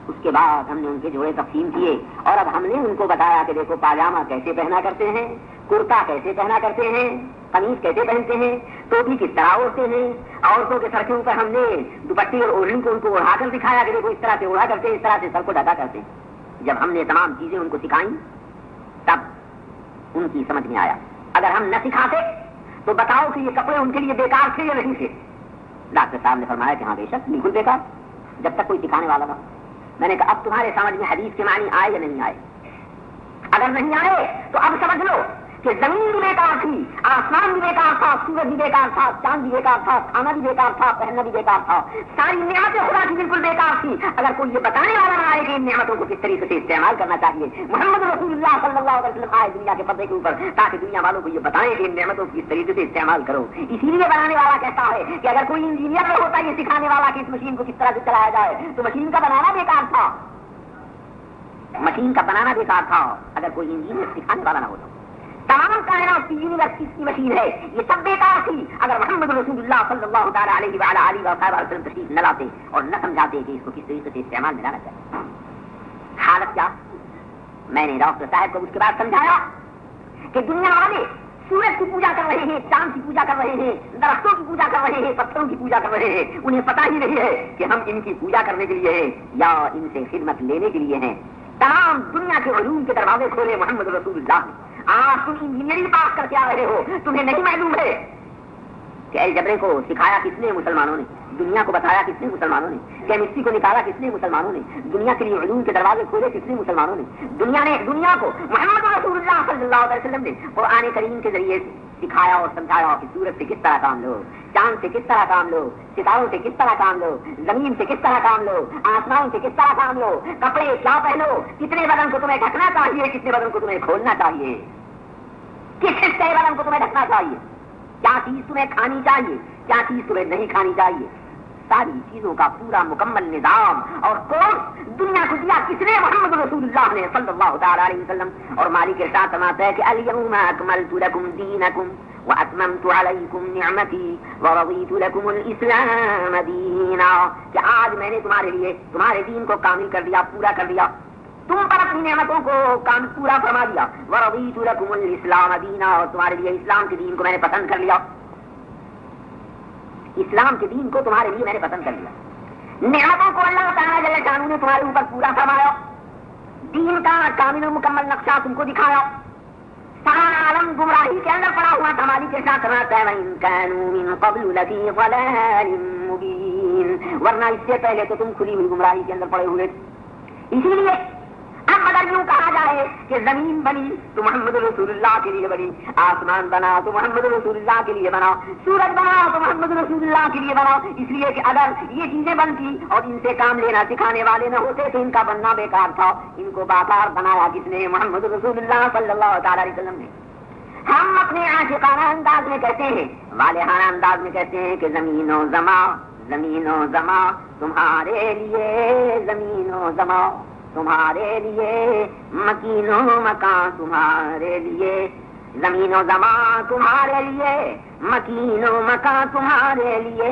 اس کے بعد ہم نے ان کے جوڑے تقسیم کیے اور اب ہم نے ان کو بتایا کہ دیکھو پاجامہ کیسے پہنا کرتے ہیں, کرتا کیسے پہنا کرتے ہیں, قمیض کیسے پہنتے ہیں, ٹوپی کس طرح اوڑھتے ہیں. عورتوں کے سر کے اوپر ہم نے دوپٹی اور اوڑھنی کو ان کو اڑا کر دکھایا کہ دیکھو اس طرح سے اڑا کرتے ہیں, اس طرح سے سر کو ڈھکا کرتے ہیں. جب ہم نے تمام چیزیں ان کو سکھائیں تب ان کی سمجھ میں آیا. اگر ہم نہ سکھاتے تو بتاؤ کہ یہ کپڑے ان کے لیے بیکار تھے یا نہیں تھے؟ ڈاکٹر صاحب نے فرمایا کہ ہاں بے شک بالکل بیکار, جب تک کوئی سکھانے والا نہ. میں نے کہا اب تمہارے سمجھ میں حدیث کے معنی آئے یا نہیں آئے؟ اگر نہیں آئے تو اب سمجھ لو کہ زمین بھی بیکار تھی, آسمان بھی بیکار تھا, سورج بھی بیکار تھا, چاند بھی بیکار تھا, کھانا بھی بیکار تھا, پہننا بھی بیکار تھا, ساری نعمتیں خدا کی بالکل بیکار تھی. اگر کوئی یہ بتانے والا نہ آئے کہ ان نعمتوں کو کس طریقے سے استعمال کرنا چاہیے. محمد رسول اللہ صلی اللہ علیہ وسلم آئے دنیا کے پردے کے اوپر تاکہ دنیا والوں کو یہ بتائیں کہ ان نعمتوں کو کس طریقے سے استعمال کرو. اسی لیے بنانے والا کہتا ہے کہ اگر کوئی انجینئر نہ ہوتا یہ سکھانے والا کہ اس مشین کو کس طرح سے چلایا جائے تو مشین کا بنانا بیکار تھا. مشین کا بنانا بیکار تھا اگر کوئی انجینئر سکھانے والا نہ ہوتا. تمام کائنات کی یونیورس کی مشین ہے, یہ سب بیکار تھی اگر محمد رسول اللہ صلی اللہ تعالیٰ علیہ وسلم تشریف نہ لاتے اور نہ سمجھاتے کہ اس کو کس طریقے سے استعمال میں لانا چاہیے. حالت کیا؟ میں نے ڈاکٹر صاحب کو اس کے بعد سمجھایا کہ دنیا والے سورج کی پوجا کر رہے ہیں, چاند کی پوجا کر رہے ہیں, درختوں کی پوجا کر رہے ہیں, پتھروں کی پوجا کر رہے ہیں. انہیں پتہ ہی نہیں ہے کہ ہم ان کی پوجا کرنے کے لیے ہیں یا ان سے خدمت لینے کے لیے ہیں. تمام دنیا کے علوم کے دروازے کھولے محمد رسول اللہ نے. آج تم انجینئرنگ پاس کر کے آ رہے ہو, تمہیں نہیں معلوم ہے کہ الجبرے کو سکھایا کس نے؟ مسلمانوں نے. دنیا کو بتایا کس نے؟ مسلمانوں نے. کیمسٹری کو نکالا کس نے؟ مسلمانوں نے. دنیا کے لیے علوم کے دروازے کھولے کس نے؟ مسلمانوں نے. دنیا کو محمد رسول اللہ صلی اللہ علیہ وسلم نے قرآن کریم کے ذریعے سکھایا اور سمجھایا کہ سورج سے کس طرح کام لو, چاند سے کس طرح کام لو, ستاروں سے کس طرح کام لو, زمین سے کس طرح کام لو, آسمان سے کس طرح کام لو, کپڑے کیا پہنو, کتنے بدن کو تمہیں ڈھکنا چاہیے, کتنے بدن کو تمہیں کھولنا چاہیے, کس حصے بدن کو تمہیں ڈھکنا چاہیے, کیا چیز تمہیں کھانی چاہیے, کیا چیز تمہیں نہیں کھانی چاہیے. ساری چیزوں کا پورا مکمل نظام اور کورس دنیا کو دیا کس نے؟ محمد رسول اللہ نے صلی اللہ تعالی علیہ وسلم. اور مالک ارشاد فرماتا ہے کہ الیوم اکملت لکم دینکم واتممت علیکم نعمتی ورضیت لکم الاسلام دینا. کہ آج میں نے تمہارے لیے تمہارے دین کو کامل کر دیا, پورا کر دیا, تم پر اپنی نعمتوں کو پورا فرما دیا. ورضیت لکم الاسلام دینا, اور تمہارے لیے اسلام کے دین کو میں نے پسند کر لیا. اسلام کے دین کو تمہارے لیے میں نے پسند کر دیا، نعمتوں کو اللہ تعالیٰ جل شانہ نے تمہارے اوپر پورا فرمایا، دین کا کامل و مکمل نقشہ تم کو دکھایا، سارا عالم گمراہی کے اندر پڑا ہوا تھا، ہماری کے ساتھ رہتا ہے وَإِن كَانُوا مِن قَبْلُ لَفِي ضَلَالٍ مُبِينٍ، ورنہ اس سے پہلے تو تم کھلی ہوئی گمراہی کے اندر پڑے ہوئے تھے۔ اسی لیے اب اگر یوں کہا جائے کہ زمین بنی تو محمد رسول اللہ کے لیے بنی، آسمان بنا تو محمد رسول اللہ کے لیے بنا، سورج بنا تو محمد رسول اللہ کے لیے بنا، اس لیے کہ اگر یہ چیزیں بنتی اور ان سے کام لینا سکھانے والے نہ ہوتے تو ان کا بننا بیکار تھا، ان کو باکار بنایا کس نے؟ محمد رسول اللہ صلی اللہ تعالی علیہ وسلم نے۔ ہم اپنے عاشقانہ انداز میں کہتے ہیں، والہانہ انداز میں کہتے ہیں کہ زمین و زماں تمہارے لیے، زمین و زماں تمہارے لیے، مکین و مکان تمہارے لیے، زمین و زمان تمہارے لیے، مکین و مکان تمہارے لیے،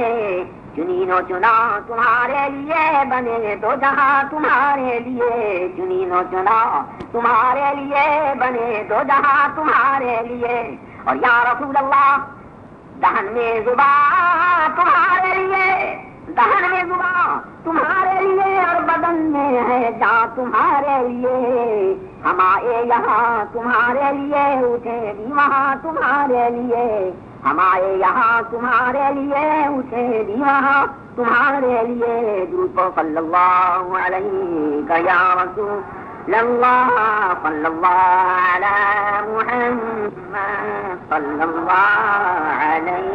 چنین و چنا تمہارے لیے، بنے دو جہاں تمہارے لیے، چنین و چنا تمہارے لیے، بنے دو جہاں تمہارے لیے، اور یا رسول اللہ دہن میں زبان تمہارے لیے، دہن میں زبان تمہارے لیے، اور بدن میں ہے جان تمہارے لیے، ہم آئے یہاں تمہارے لیے، اٹھے بھی وہاں تمہارے لیے، ہم آئے یہاں تمہارے لیے، اٹھے بھی وہاں تمہارے لیے، درود صلی اللہ علیہ یا رسول اللہ، صلی اللہ علی محمد، صلی اللہ علیہ۔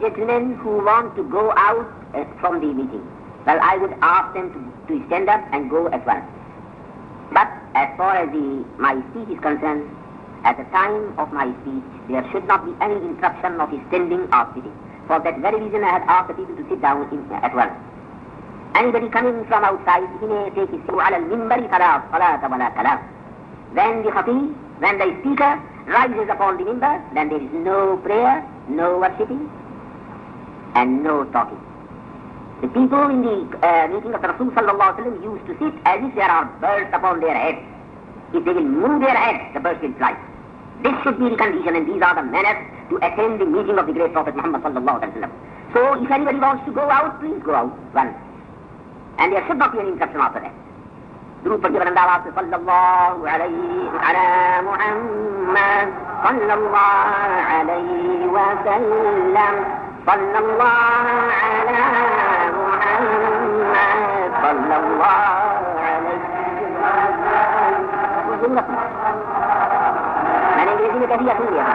Gentlemen who want to go out from the meeting, well, I would ask them to stand up and go at once. But as far as my speech is concerned, at the time of my speech, there should not be any interruption of standing or sitting. For that very reason, I had asked the people to sit down at once. Anybody coming from outside, he may take his seat ala al-minbari fala salata wala kalam. When the khatib, when the speaker rises upon the minbar, then there is no prayer, no worshipping, and no talking. The people in the meeting of Rasul sallallahu alaihi wasallam used to sit as if there are birds upon their heads. If they will move their heads, the birds will fly. This should be the condition, and these are the manners to attend the meeting of the great Prophet Muhammad sallallahu alaihi wasallam. So, if anybody wants to go out, please go out once, and there should not be any interruption after that. درود پڑھیے بلند آواز سے صلی اللہ علیہ علی محمد صلی اللہ علیہ وسلم صلی اللہ علی محمد صلی اللہ علیہ وسلم۔ میں نے انگریزی میں کہہ دیا سن لیا۔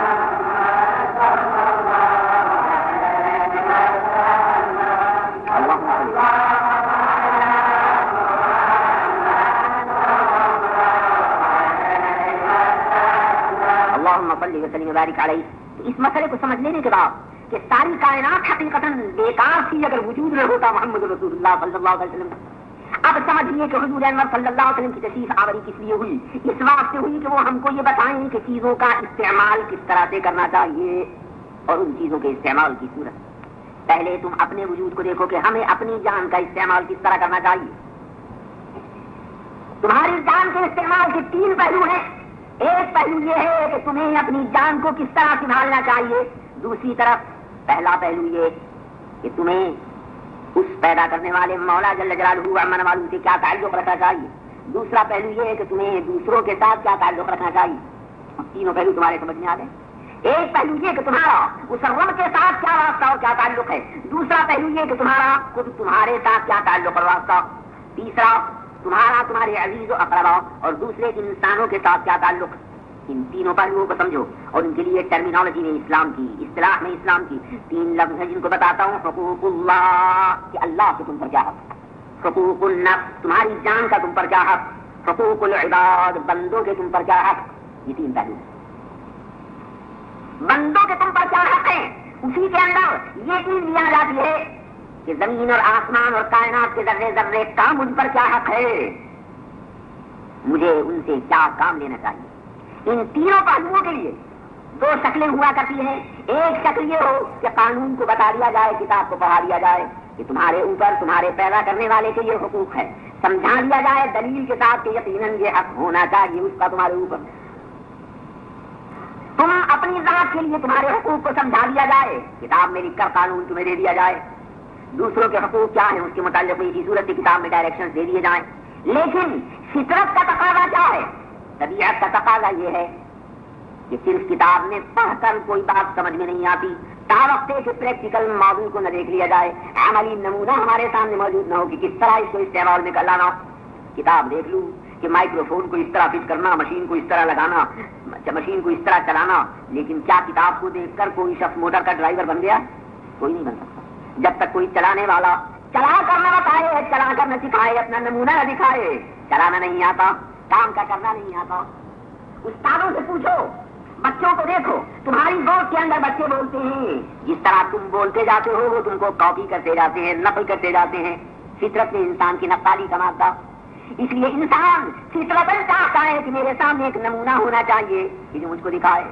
اللہم صلی وسلم وبارک علیہ۔ تو اس مسئلے کو سمجھ لینے کے بعد کہ ساری کائنات حقیقتاً بیکار تھی اگر وجود نہ ہوتا محمد رسول اللہ صلی اللہ علیہ وسلم۔ اب سمجھیے کہ حضور انور صلی اللہ علیہ وسلم کی تشریف آوری کس لیے ہوئی؟ اس واسطے ہوئی کہ وہ ہم کو یہ بتائیں کہ چیزوں کا استعمال کس طرح سے کرنا چاہیے اور ان چیزوں کے استعمال کی صورت۔ پہلے تم اپنے وجود کو دیکھو کہ ہمیں اپنی جان کا استعمال کس طرح کرنا چاہیے۔ تمہاری جان کے استعمال کے تین پہلو ہیں۔ ایک پہلو یہ ہے کہ تمہیں اپنی جان کو کس طرح سنبھالنا چاہیے، دوسری طرف پہلا پہلو یہ کہ تمہیں اس پیدا کرنے والے مولا جل جلالہ و عمن والوں سے کیا تعلق رکھنا چاہیے، دوسرا پہلو یہ ہے کہ تمہیں دوسروں کے ساتھ کیا تعلق رکھنا چاہیے۔ تینوں پہلو تمہارے سمجھ میں آ گئے۔ ایک پہلو یہ کہ تمہارا اس رب کے ساتھ کیا واسطہ اور کیا تعلق ہے، دوسرا پہلو یہ کہ تمہارا خود تمہارے ساتھ کیا تعلق اور واسطہ، تیسرا تمہارا تمہارے عزیز و اقربا اور دوسرے انسانوں کے ساتھ کیا تعلق۔ ان تینوں پہلوؤں کو سمجھو اور ان کے لیے ٹرمینالوجی میں اسلام کی، اصطلاح میں اسلام کی تین لفظ ہیں جن کو بتاتا ہوں۔ حقوق اللہ کہ اللہ کے تم پر کیا حق، حقوق النفس تمہاری جان کا تم پر کیا حق، حقوق العباد بندوں کے تم پر کیا حق۔ یہ تین پہلو بندوں کے تم پر کیا حق ہیں، اسی کے اندر یہ چیز لیا جاتی ہے کہ زمین اور آسمان اور کائنات کے ذرے ذرے کا مجھ پر کیا حق ہے، مجھے ان سے کیا کام لینا چاہیے. ان تینوں پہلوؤں کے لیے دو شکلیں ہوا کرتی ہیں. ایک شکل یہ ہو کہ قانون کو بتا دیا جائے، کتاب کو پڑھا دیا جائے کہ تمہارے اوپر تمہارے پیدا کرنے والے کے یہ حقوق ہے، سمجھا دیا جائے دلیل کے ساتھ کہ یقیناً یہ حق ہونا چاہیے اس کا تمہارے اوپر. تم اپنی ذات کے لیے تمہارے حقوق کو سمجھا دیا جائے، کتاب میں لکھ کر قانون تمہیں دے دیا جائے. دوسروں کے حقوق کیا ہیں اس کے متعلق اسی صورت کی کتاب میں ڈائریکشن دے دیے جائیں. لیکن فطرت کا تقاضا کیا ہے، طبیعت کا تقاضا یہ ہے کہ صرف کتاب میں پڑھ کر کوئی بات سمجھ میں نہیں آتی تا وقت کہ پریکٹیکل موضوع کو نہ دیکھ لیا جائے، عملی نمونہ ہمارے سامنے موجود نہ ہو کہ کس طرح اس کو استعمال میں کر لانا. کتاب دیکھ لوں کہ مائکرو فون کو اس طرح فٹ کرنا، مشین کو اس طرح لگانا، مشین کو اس طرح چلانا، لیکن کیا کتاب کو دیکھ کر کوئی شخص موٹر کا ڈرائیور بن گیا؟ کوئی نہیں بن سکتا جب تک کوئی چلانے والا چلا کر نہ بتائے، چلا کر نہ سکھائے، اپنا نمونہ نہ دکھائے. چلانا نہیں آتا، کام کا کرنا نہیں آتا. استادوں سے پوچھو، بچوں کو دیکھو، تمہاری گود کے اندر بچے بولتے ہیں، جس طرح تم بولتے جاتے ہو وہ تم کو کاپی کرتے جاتے ہیں، نقل کرتے جاتے ہیں. فطرت میں انسان کی نقالی کا مادہ، اس لیے انسان فطرتاً چاہتا ہے کہ میرے سامنے ایک نمونہ ہونا چاہیے کہ جو مجھ کو دکھائے.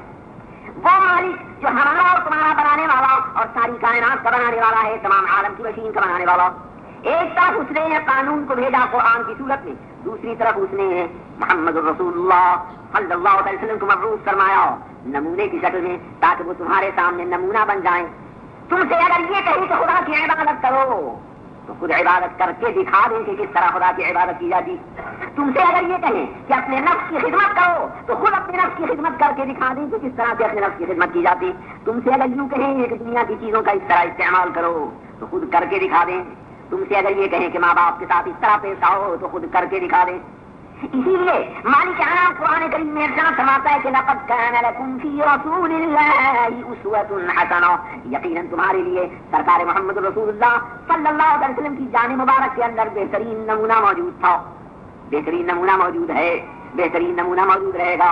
وہ مالک جو ہمارا اور تمہارا بنانے والا اور ساری کائنات کا بنانے والا ہے، تمام عالم کی مشین کا بنانے والا، ایک طرف اس نے قانون کو بھیجا قرآن کی صورت میں، دوسری طرف اس نے محمد رسول اللہ صلی اللہ علیہ وسلم کو مبعوث فرمایا نمونے کی شکل میں، تاکہ وہ تمہارے سامنے نمونہ بن جائیں. تم سے اگر یہ کہیں کہ خدا کی عبادت کرو تو خود عبادت کر کے دکھا دیں کہ کس طرح خدا کی عبادت کی جاتی. تم سے اگر یہ کہیں کہ اپنے نفس کی خدمت کرو تو خود اپنے نفس کی خدمت کر کے دکھا دیں کہ کس طرح سے اپنے نفس کی خدمت کی جاتی. تم سے اگر یوں کہیں کہ دنیا کی چیزوں کا اس طرح استعمال کرو تو خود کر کے دکھا دیں. تم سے اگر یہ کہیں کہ ماں باپ کے ساتھ اس طرح پیش آؤ تو خود کر کے دکھا دیں. اسی لیے مالک انعام قرآن کریم میں ارشاد فرماتا ہے کہ لقد كان لكم في رسول الله اسوة حسنة، یقیناً تمہارے لیے سرکار محمد رسول اللہ صلی اللہ علیہ وسلم کی جان مبارک کے اندر بہترین نمونہ موجود تھا، بہترین نمونہ موجود ہے، بہترین نمونہ موجود رہے گا.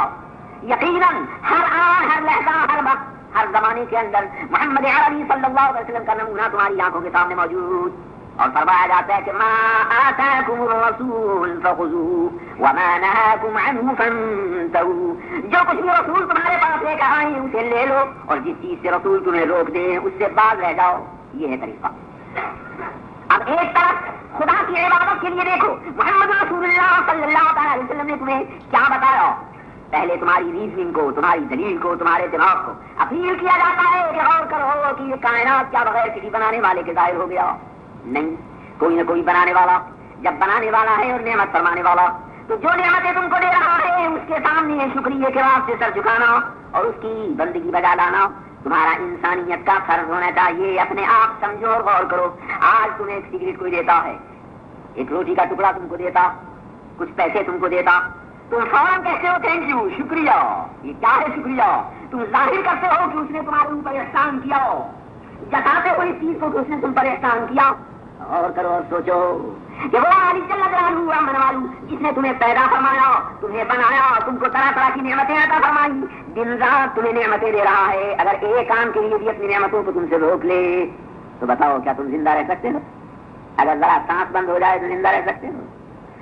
یقیناً ہر آن، ہر لہجہ، ہر وقت، ہر زمانے کے اندر محمد عربی صلی اللہ علیہ وسلم کا نمونہ تمہاری آنکھوں کے سامنے موجود. اور فرمایا جاتا ہے کہ ما آتاکم الرسول فخذوه وما نهاکم عنه فانتهوا، جو کچھ بھی رسول تمہارے پاس لے کر آئیں اسے لے لو، اور جس چیز سے رسول تمہیں روک دیں اس سے باز رہ جاؤ. یہ ہے طریقہ. اب ایک طرف خدا کی عبادت کے لیے دیکھو، محمد رسول اللہ صلی اللہ علیہ وسلم نے تمہیں کیا بتایا. پہلے تمہاری ریزننگ کو، تمہاری دلیل کو، تمہارے دماغ کو اپیل کیا جاتا ہے کہ غور کرو کہ یہ کائنات کیا بغیر کسی بنانے والے کے ظاہر ہو گیا؟ نہیں، کوئی نہ کوئی بنانے والا. جب بنانے والا ہے اور نعمت فرمانے والا، تو جو نعمتیں تم کو دے رہا ہے اس کے سامنے شکریہ کے واسطے سر جھکانا اور اس کی بندگی بجا لانا تمہارا انسانیت کا فرض ہونا چاہیے. اپنے آپ سمجھو اور غور کرو. آج تمہیں ایک سگریٹ کوئی دیتا ہے، ایک روٹی کا ٹکڑا تم کو دیتا، کچھ پیسے تم کو دیتا، تم فوراً کہتے ہو تھینک یو، شکریہ. یہ کیا ہے شکریہ؟ تم ظاہر کرتے ہو کہ اس نے تمہارے اوپر احسان کیا ہو، جتاتے ہو اس چیز کو کہ اس نے تم پر احسان کیا. اور کرو اور سوچو کہ وہ مالک جل جلالہ امن والو جس نے تمہیں پیدا فرمایا، تمہیں بنایا، تم کو طرح طرح کی نعمتیں عطا فرمائی، دن رات تمہیں نعمتیں دے رہا ہے. اگر ایک کام کے لیے بھی اپنی نعمتوں کو تم سے روک لے تو بتاؤ کیا تم زندہ رہ سکتے ہو؟ اگر ذرا سانس بند ہو جائے تو زندہ رہ سکتے ہو؟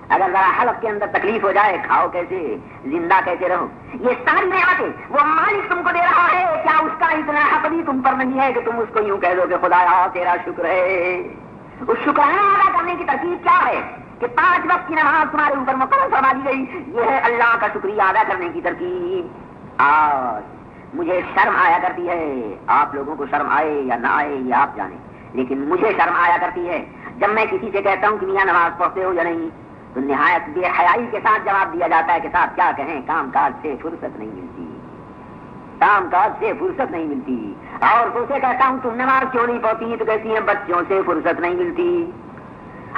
اگر ذرا حلق کے اندر تکلیف ہو جائے کھاؤ کیسے، زندہ کیسے رہو؟ یہ ساری نعمتیں وہ مالک تم کو دے رہا ہے، کیا اس کا اتنا حق بھی تم پر نہیں ہے کہ تم اس کو یوں کہہ دو کہ خدایا تیرا شکر ہے؟ اس شکرانہ ادا کرنے کی ترکیب کیا ہے کہ 5 وقت کی نماز تمہارے اوپر مقرر فرما دی گئی. یہ ہے اللہ کا شکریہ ادا کرنے کی ترکیب. آج مجھے شرم آیا کرتی ہے، آپ لوگوں کو شرم آئے یا نہ آئے یہ آپ جانیں، لیکن مجھے شرم آیا کرتی ہے جب میں کسی سے کہتا ہوں کہ میاں نماز پڑھتے ہو یا نہیں، تو نہایت بے حیائی کے ساتھ جواب دیا جاتا ہے کہ صاحب کیا کہیں، کام کاج سے فرصت نہیں ملتی، کام کاج سے فرصت نہیں ملتی. اور تو سے کہتا ہوں تم نماز کیوں نہیں پڑھتی تو کہتی ہیں بچوں سے فرصت نہیں ملتی.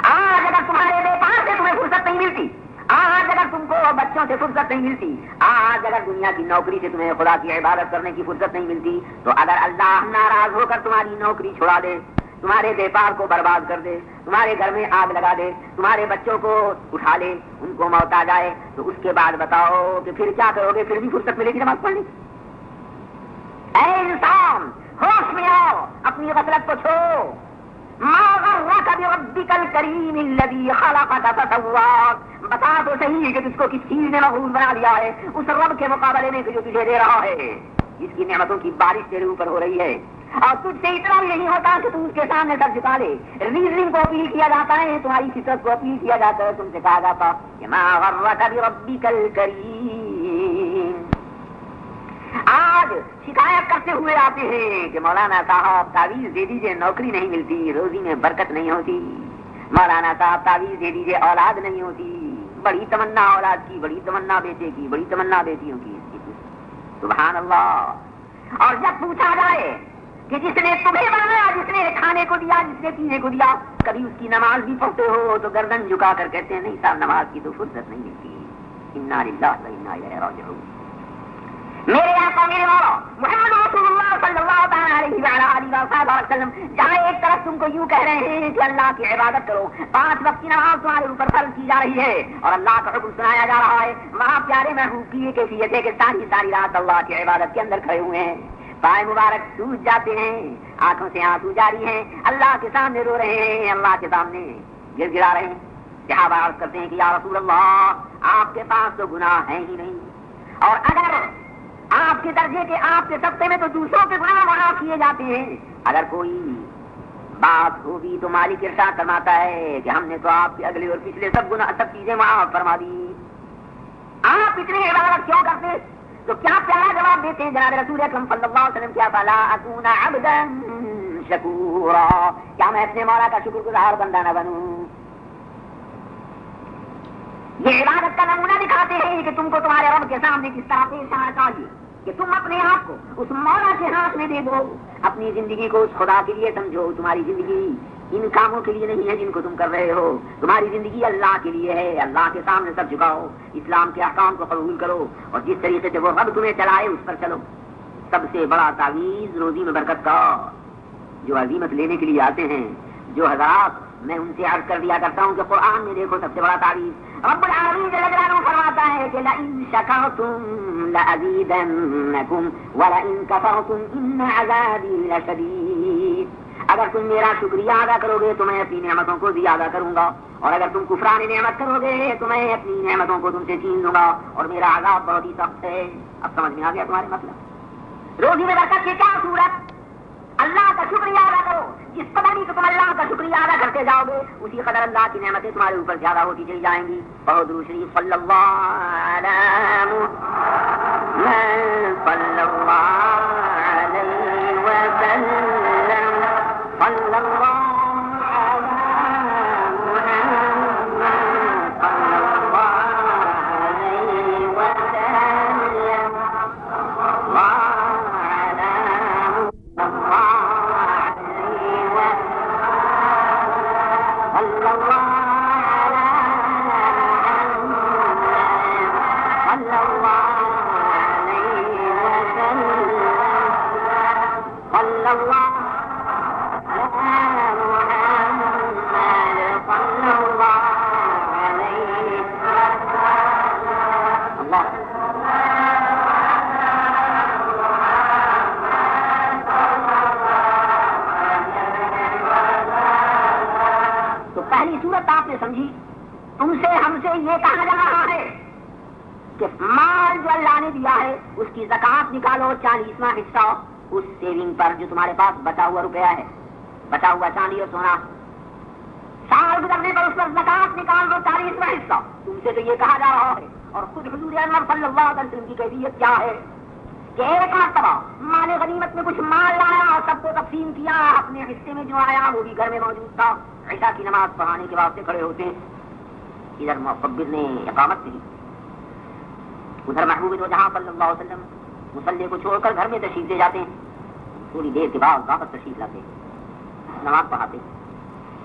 آج اگر تمہارے بیپار سے تمہیں فرصت نہیں ملتی، آج اگر تم کو بچوں سے فرصت نہیں ملتی، آج اگر دنیا کی نوکری سے تمہیں خدا کی عبادت کرنے کی فرصت نہیں ملتی، تو اگر اللہ ناراض ہو کر تمہاری نوکری چھڑا دے، تمہارے بیپار کو برباد کر دے، تمہارے گھر میں آگ لگا دے، تمہارے بچوں کو اٹھا لے، ان کو موت آ جائے، تو اس کے بعد بتاؤ کہ پھر کیا کرو گے؟ پھر بھی فرصت ملے گی نماز پڑھنے کی؟ اے انسان، ہوش میں آؤ، اپنی غفلت کو چھوڑو. ما غرک بربک الکریم الذی خلقک فسواک، بتا تو صحیح کہ تجھ کو کس چیز نے مغرور بنا دیا ہے اس رب کے مقابلے میں جو تجھے دے رہا ہے، جس کی نعمتوں کی بارش تیرے اوپر ہو رہی ہے، اور تجھ سے اتنا بھی نہیں ہوتا کہ تم اس کے سامنے سر جھکا لے. ریزننگ کو اپیل کیا جاتا ہے، تمہاری فطرت کو اپیل کیا جاتا ہے، تم سے کہا جاتا کہ ما غرک بربک الکریم. آج شکایت کرتے ہوئے آتے ہیں کہ مولانا صاحب تعویذ دے دیجئے، نوکری نہیں ملتی، روزی میں برکت نہیں ہوتی. مولانا صاحب تعویذ دے دیجئے، اولاد نہیں ہوتی. بڑی تمنا اولاد کی، بڑی تمنا بیٹے کی، بڑی تمنا بیٹیوں کی. سبحان اللہ. اور جب پوچھا جائے کہ جس نے تمہیں بنایا، جس نے کھانے کو دیا، جس نے پینے کو دیا، کبھی اس کی نماز بھی پڑھتے ہو تو گردن جھکا کر کہتے ہیں نہیں صاحب نماز کی تو فرصت نہیں ملتی. انا للہ و انا الیہ راجعون. میرے آقا میرے مولا محمد رسول اللہ صلی اللہ تعالیٰ علیہ وسلم جہاں ایک طرف تم کو یوں کہہ رہے ہیں کہ اللہ کی عبادت کرو، 5 وقت کی نماز تمہارے اوپر فرض کی جا رہی ہے اور اللہ کا حکم سنایا جا رہا ہے، وہاں پیارے محبوب کی یہ کیفیت ہے کہ ساری رات اللہ کی عبادت کے اندر کھڑے ہوئے ہیں، پائے مبارک سوج جاتے ہیں، آنکھوں سے آنسو جاری ہیں، اللہ کے سامنے رو رہے ہیں، اللہ کے سامنے گر گرا رہے ہیں. صحابہ عرض کرتے ہیں کہ یا رسول اللہ آپ کے پاس تو گناہ ہے ہی نہیں، اور اگر آپ کے درجے کے، آپ کے سبقے میں تو دوسروں کے گناہ معاف کیے جاتے ہیں، اگر کوئی بات ہوگی تو مالک ارشاد فرماتا ہے کہ ہم نے تو آپ کے اگلے اور پچھلے سب چیزیں معاف فرما دی. آپ اتنی عبادت کیوں کرتے؟ تو کیا پیارا جواب دیتے ہیں جناب رسول اکرم صلی اللہ علیہ وسلم، کیا فلا اکون عبدا شکورا، کیا میں اپنے مولا کا شکر گزار بندہ نہ بنوں؟ یہ عبادت کا نمونہ دکھاتے ہیں کہ تم کو تمہارے رب کے سامنے کس طرح پیش آنا چاہیے کہ تم اپنے آپ کو اس مولا کے ہاتھ میں دے دو، اپنی زندگی کو اس خدا کے لیے سمجھو. تمہاری زندگی ان کاموں کے لیے نہیں ہے جن کو تم کر رہے ہو، تمہاری زندگی اللہ کے لیے ہے. اللہ کے سامنے سب جھکاؤ، اسلام کے احکام کو قبول کرو اور جس طریقے سے وہ رب تمہیں چلائے اس پر چلو. سب سے بڑا تعویذ روزی میں برکت کا، جو عزیمت لینے کے لیے آتے ہیں، جو حضرات میں ان سے عرض کر دیا کرتا ہوں کہ قرآن میں دیکھو سب سے بڑا تعویذ رب العالمین جل جلالہ فرماتا ہے کہ لئن شکرتم لأزیدنکم ولئن کفرتم ان عذابی لشدید. اگر تم میرا شکریہ ادا کرو گے تو میں اپنی نعمتوں کو زیادہ کروں گا، اور اگر تم کفران نعمت کرو گے تو میں اپنی نعمتوں کو تم سے چھین لوں گا اور میرا عذاب بہت ہی سخت ہے. اب سمجھ میں آ گیا تمہارے مطلب؟ روزی میں برکت کی کیا صورت؟ اللہ کا شکریہ ادا کرو. جس قدر ہی تم اللہ کا شکریہ ادا کرتے جاؤ گے اسی قدر اللہ کی نعمتیں تمہارے اوپر زیادہ ہوتی چلی جائیں گی. بہت درود شریف صلی اللہ علیہ وسلم صلی اللہ سمجھی. تم سے ہم سے یہ کہا جا رہا ہے کہ مال جو اللہ نے دیا ہے اس کی زکات نکالو 40واں حصہ اس سیونگ پر جو تمہارے پاس بچا ہوا روپیہ ہے، بچا ہوا چاندی اور سونا. سال گزرنے پر اس پر زکات نکال دو 40واں حصہ. تم سے تو یہ کہا جا رہا ہے. اور خود حضور انور صلی اللہ علیہ وسلم کی کیفیت کیا ہے کہ ایک مرتبہ مال غنیمت میں کچھ مال لایا اور سب کو تقسیم کیا، اپنے حصے میں جو آیا وہ بھی گھر میں موجود تھا. عشاء کی نماز پڑھانے کے واسطے کھڑے ہوتے ہیں، ادھر مقبر نے اقامت کی، ادھر محبوب دو جہاں صلی اللہ علیہ وسلم مصلی کو چھوڑ کر گھر میں تشریف لے جاتے ہیں. تھوڑی دیر کے بعد واپس تشریف لاتے ہیں، نماز پڑھاتے.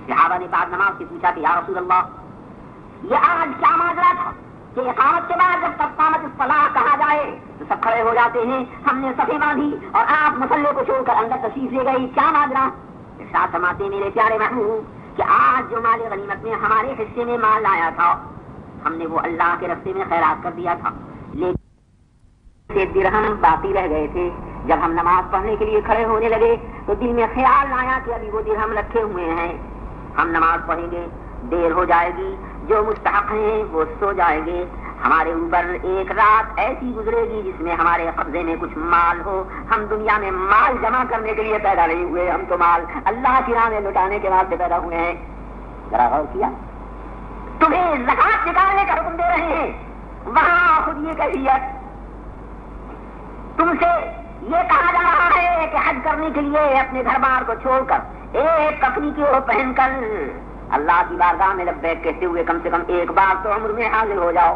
صحابہ نے بعد نماز سے پوچھا کہ یا رسول اللہ یہ آج کیا ماجرا تھا کہ اقامت کے بعد جب تک قامت الصلاۃ کہا جائے تو سب کھڑے ہو جاتے ہیں، ہم نے صفیں باندھی اور آپ مصلی کو چھوڑ کر اندر تشریف لے گئی، کیا ماجرا؟ ارشاد فرماتے ہیں میرے پیارے محبوب کہ آج جو مال غنیمت میں ہمارے حصے میں مال آیا تھا ہم نے وہ اللہ کے راستے میں خیرات کر دیا تھا، لیکن درہم باقی رہ گئے تھے جب ہم نماز پڑھنے کے لیے کھڑے ہونے لگے تو دل میں خیال آیا کہ ابھی وہ درہم رکھے ہوئے ہیں، ہم نماز پڑھیں گے، دیر ہو جائے گی، جو مستحق ہیں وہ سو جائیں گے، ہمارے اوپر ایک رات ایسی گزرے گی جس میں ہمارے قبضے میں کچھ مال ہو۔ ہم دنیا میں مال جمع کرنے کے لیے پیدا نہیں ہوئے، ہم تو مال اللہ کی راہ میں لٹانے کے واسطے پیدا ہوئے ہیں۔ ذرا غور کیا؟ تمہیں زکات نکالنے کا حکم دے رہے ہیں، وہاں خود یہ کیفیت، تم سے یہ کہا جا رہا ہے کہ حج کرنے کے لیے اپنے گھر بار کو چھوڑ کر ایک کفنی کی وہ پہن کر اللہ کی بارگاہ میں لبیک کہتے ہوئے کم سے کم ایک بار تو عمر میں حاضر ہو جاؤ،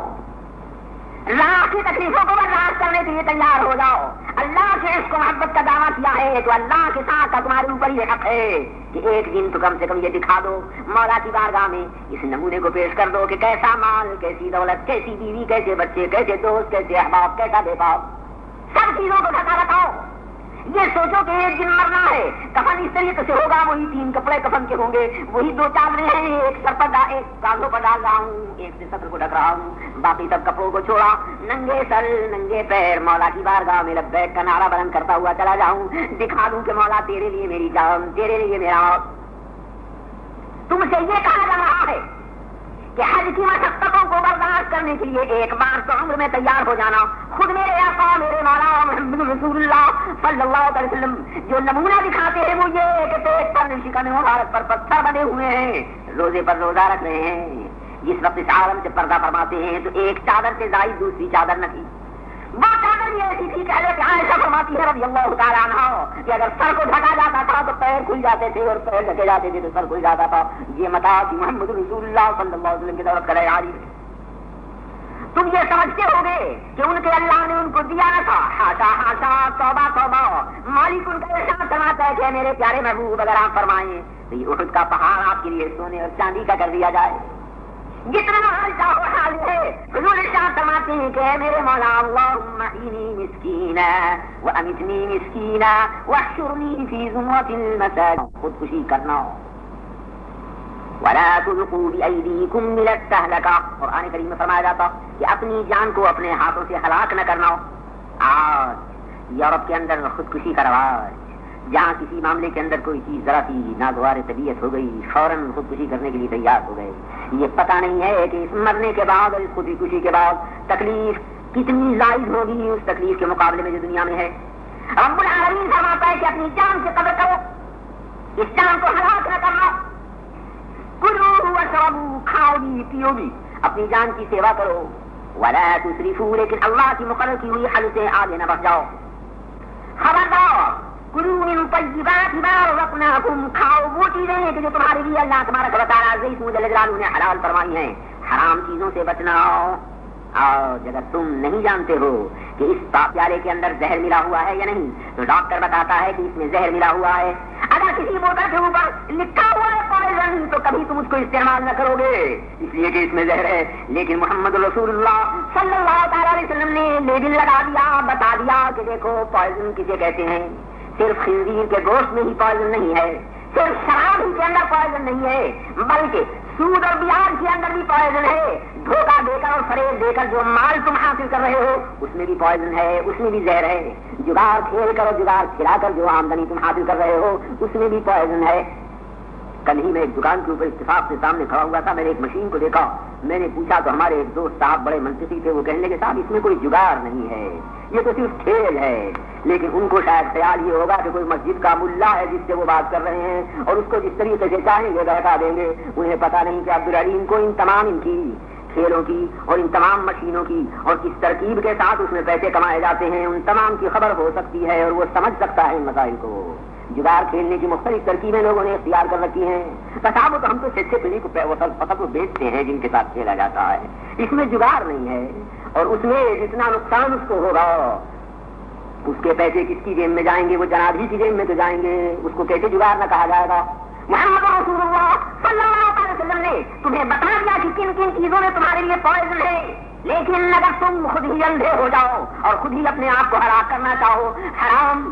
اللہ کی تکلیفوں کو برداشت کرنے کے لیے تیار ہو جاؤ۔ اللہ سے اس کو محبت کا دعویٰ کیا ہے تو اللہ کے ساتھ کا تمہارے اوپر یہ حق ہے کہ ایک دن تو کم سے کم یہ دکھا دو، مولا کی بارگاہ میں اس نمونے کو پیش کر دو کہ کیسا مال، کیسی دولت، کیسی بیوی، کیسے بچے، کیسے دوست، کیسے احباب، کیسا بے باپ، سب چیزوں کو ڈھکا رکھاؤ۔ یہ سوچو کہ ایک دن مرنا ہے، کفن اس طریقے سے ہوگا، وہی 3 کپڑے کفن کے ہوں گے، وہی 2 چادریں ہیں، ایک سر پر ایک کاندھوں پر ڈال رہا ہوں، ایک سے سطر کو ڈھک رہا ہوں، باقی سب کپڑوں کو چھوڑا، ننگے سر ننگے پیر مولا کی بارگاہ میں لبیک کا نعرہ بلند کرتا ہوا چلا جاؤں، دکھا دوں کہ مولا تیرے لیے میری جان، تیرے لیے میرا موت۔ تم سے یہ کہا جا رہا ہے کہ حج کی مشقتوں کو برداشت کرنے کے لیے ایک بار تو عمر میں تیار ہو جانا۔ خود میرے آقا میرے مولا محمد رسول اللہ صلی اللہ علیہ وسلم جو نمونہ دکھاتے ہیں وہ یہ کہ پیٹ پر شکن مبارک پر پتھر بنے ہوئے ہیں، روزے پر روزہ رکھ رہے ہیں، جس وقت اس عالم سے پردہ فرماتے ہیں تو ایک چادر سے زائد دوسری چادر نہ تھی، وہ چادر یہ ایسی تھی کہ حضرت عائشہ فرماتی ہے رضی اللہ تعالیٰ عنہا کہ اگر سر کو ڈھکا جاتا تھا تو پیر کھل جاتے تھے اور پیر ڈھکے جاتے تھے تو سر کھل جاتا تھا۔ یہ متا کہ محمد رسول اللہ صلی اللہ علیہ وسلم کی طرف کرے عالی ہے۔ تم یہ سمجھتے ہوگے کہ ان کے اللہ نے ان کو دیا نہ تھا، ہاشا ہاشا، توبہ توبہ، مالک ان کا ارشاد فرماتا ہے کہ میرے پیارے محبوب اگر آپ فرمائیں تو یہ احد کا پہاڑ آپ کے لیے سونے اور چاندی کا کر دیا جائے، جتنا حال چاہو حال ہے۔ حضور ارشاد فرماتے ہیں کہ اے میرے مولا اللہم احینی مسکینا وامتنی مسکینا واحشرنی فی زمرۃ المساکین، خودکشی کرنا ولا تلقوا بأیدیکم من التہلکہ، قرآن کریم میں فرمایا جاتا کہ اپنی جان کو اپنے ہاتھوں سے ہلاک نہ کرنا۔ آج یورپ کے اندر خودکشی کا رواج، جہاں کسی معاملے کے اندر کوئی چیز ذرا سی ناگوار طبیعت ہو گئی فوراً خودکشی کرنے کے لیے تیار ہو گئے۔ یہ پتہ نہیں ہے کہ اس مرنے کے بعد اور اس خودکشی کے بعد تکلیف کتنی زائد ہوگی اس تکلیف کے مقابلے میں جو دنیا میں ہے۔ رب العالمین فرماتا ہے کہ اپنی جان سے قدر کرو، اس جان کو ہلاک نہ کرنا۔ کلوا واشربوا، کھاؤ بھی پیو بھی، اپنی جان کی سیوا کرو، ولا تسرفوا، لیکن اللہ کی مقرر کی ہوئی حد سے آگے نہ بڑھ جاؤ۔ خبردار، کلوا من طیبات ما رزقناکم، کھاؤ وہ چیزیں ہیں کہ جو تمہارے لیے اللہ تبارک و تعالیٰ عزیز جل جلالہ نے حلال فرمائی ہیں، حرام چیزوں سے بچنا۔ اور اگر تم نہیں جانتے ہو کہ اس پیالے کے اندر زہر ملا ہوا ہے یا نہیں تو ڈاکٹر بتاتا ہے کہ اس میں زہر ملا ہوا ہے۔ اگر کسی بوتل کے اوپر لکھا ہوا ہے پوائزن تو کبھی تم اس کو استعمال نہ کرو گے اس لیے کہ اس میں زہر ہے، لیکن محمد رسول اللہ صلی اللہ تعالیٰ علیہ وسلم نے لیبل لگا دیا، بتا دیا کہ دیکھو پوائزن کسے کہتے ہیں۔ صرف خنزیر کے گوشت میں ہی پوائزن نہیں ہے، صرف شراب ہی کے اندر پوائزن نہیں ہے، بلکہ سود اور بیاج کے اندر بھی پوائزن ہے۔ دھوکہ دے کر اور فریب دے کر جو مال تم حاصل کر رہے ہو اس میں بھی پوائزن ہے، اس میں بھی زہر ہے۔ جگار کھیل کر اور جگار کھلا کر جو آمدنی تم حاصل کر رہے ہو اس میں بھی پوائزن ہے۔ کل ہی میں ایک دکان کے اوپر اتفاق سے سامنے کھڑا ہوا تھا، میں نے ایک مشین کو دیکھا، میں نے پوچھا تو ہمارے ایک دوست صاحب بڑے منطقی تھے، وہ کہنے لگے صاحب اس میں کوئی جگار نہیں ہے، یہ تو صرف کھیل ہے۔ لیکن ان کو شاید خیال یہ ہوگا کہ کوئی مسجد کا ملا ہے جس سے وہ بات کر رہے ہیں اور اس کو جس طریقے سے چاہیں گے بہتا دیں گے۔ انہیں پتہ نہیں کہ عبدالعلیم کو ان تمام ان کی کھیلوں کی اور ان تمام مشینوں کی اور کس ترکیب کے ساتھ اس میں پیسے کمائے جاتے ہیں ان تمام کی خبر ہو سکتی ہے اور وہ سمجھ سکتا ہے ان مسائل کو۔ جگار کھیلنے کی مختلف ترکیبیں لوگوں نے اختیار کر رکھی ہیں۔ صاحب تو ہم تو چچے پلی کو فقط وہ بیچتے ہیں جن کے ساتھ کھیلا جاتا ہے، اس میں جگار نہیں ہے، اور اس میں جتنا نقصان اس کو ہوگا اس کے پیسے کس کی جیب میں جائیں گے؟ وہ جناب ہی کی جیب میں تو جائیں گے، اس کو کیسے جگار نہ کہا جائے گا؟ محمد رسول اللہ صلی اللہ علیہ وسلم نے تمہیں بتا دیا کہ کن کن چیزوں میں تمہارے لیے پوائزن ہے، لیکن اگر تم خود ہی اندھے ہو جاؤ اور خود ہی اپنے آپ کو ہلاک کرنا چاہو، حرام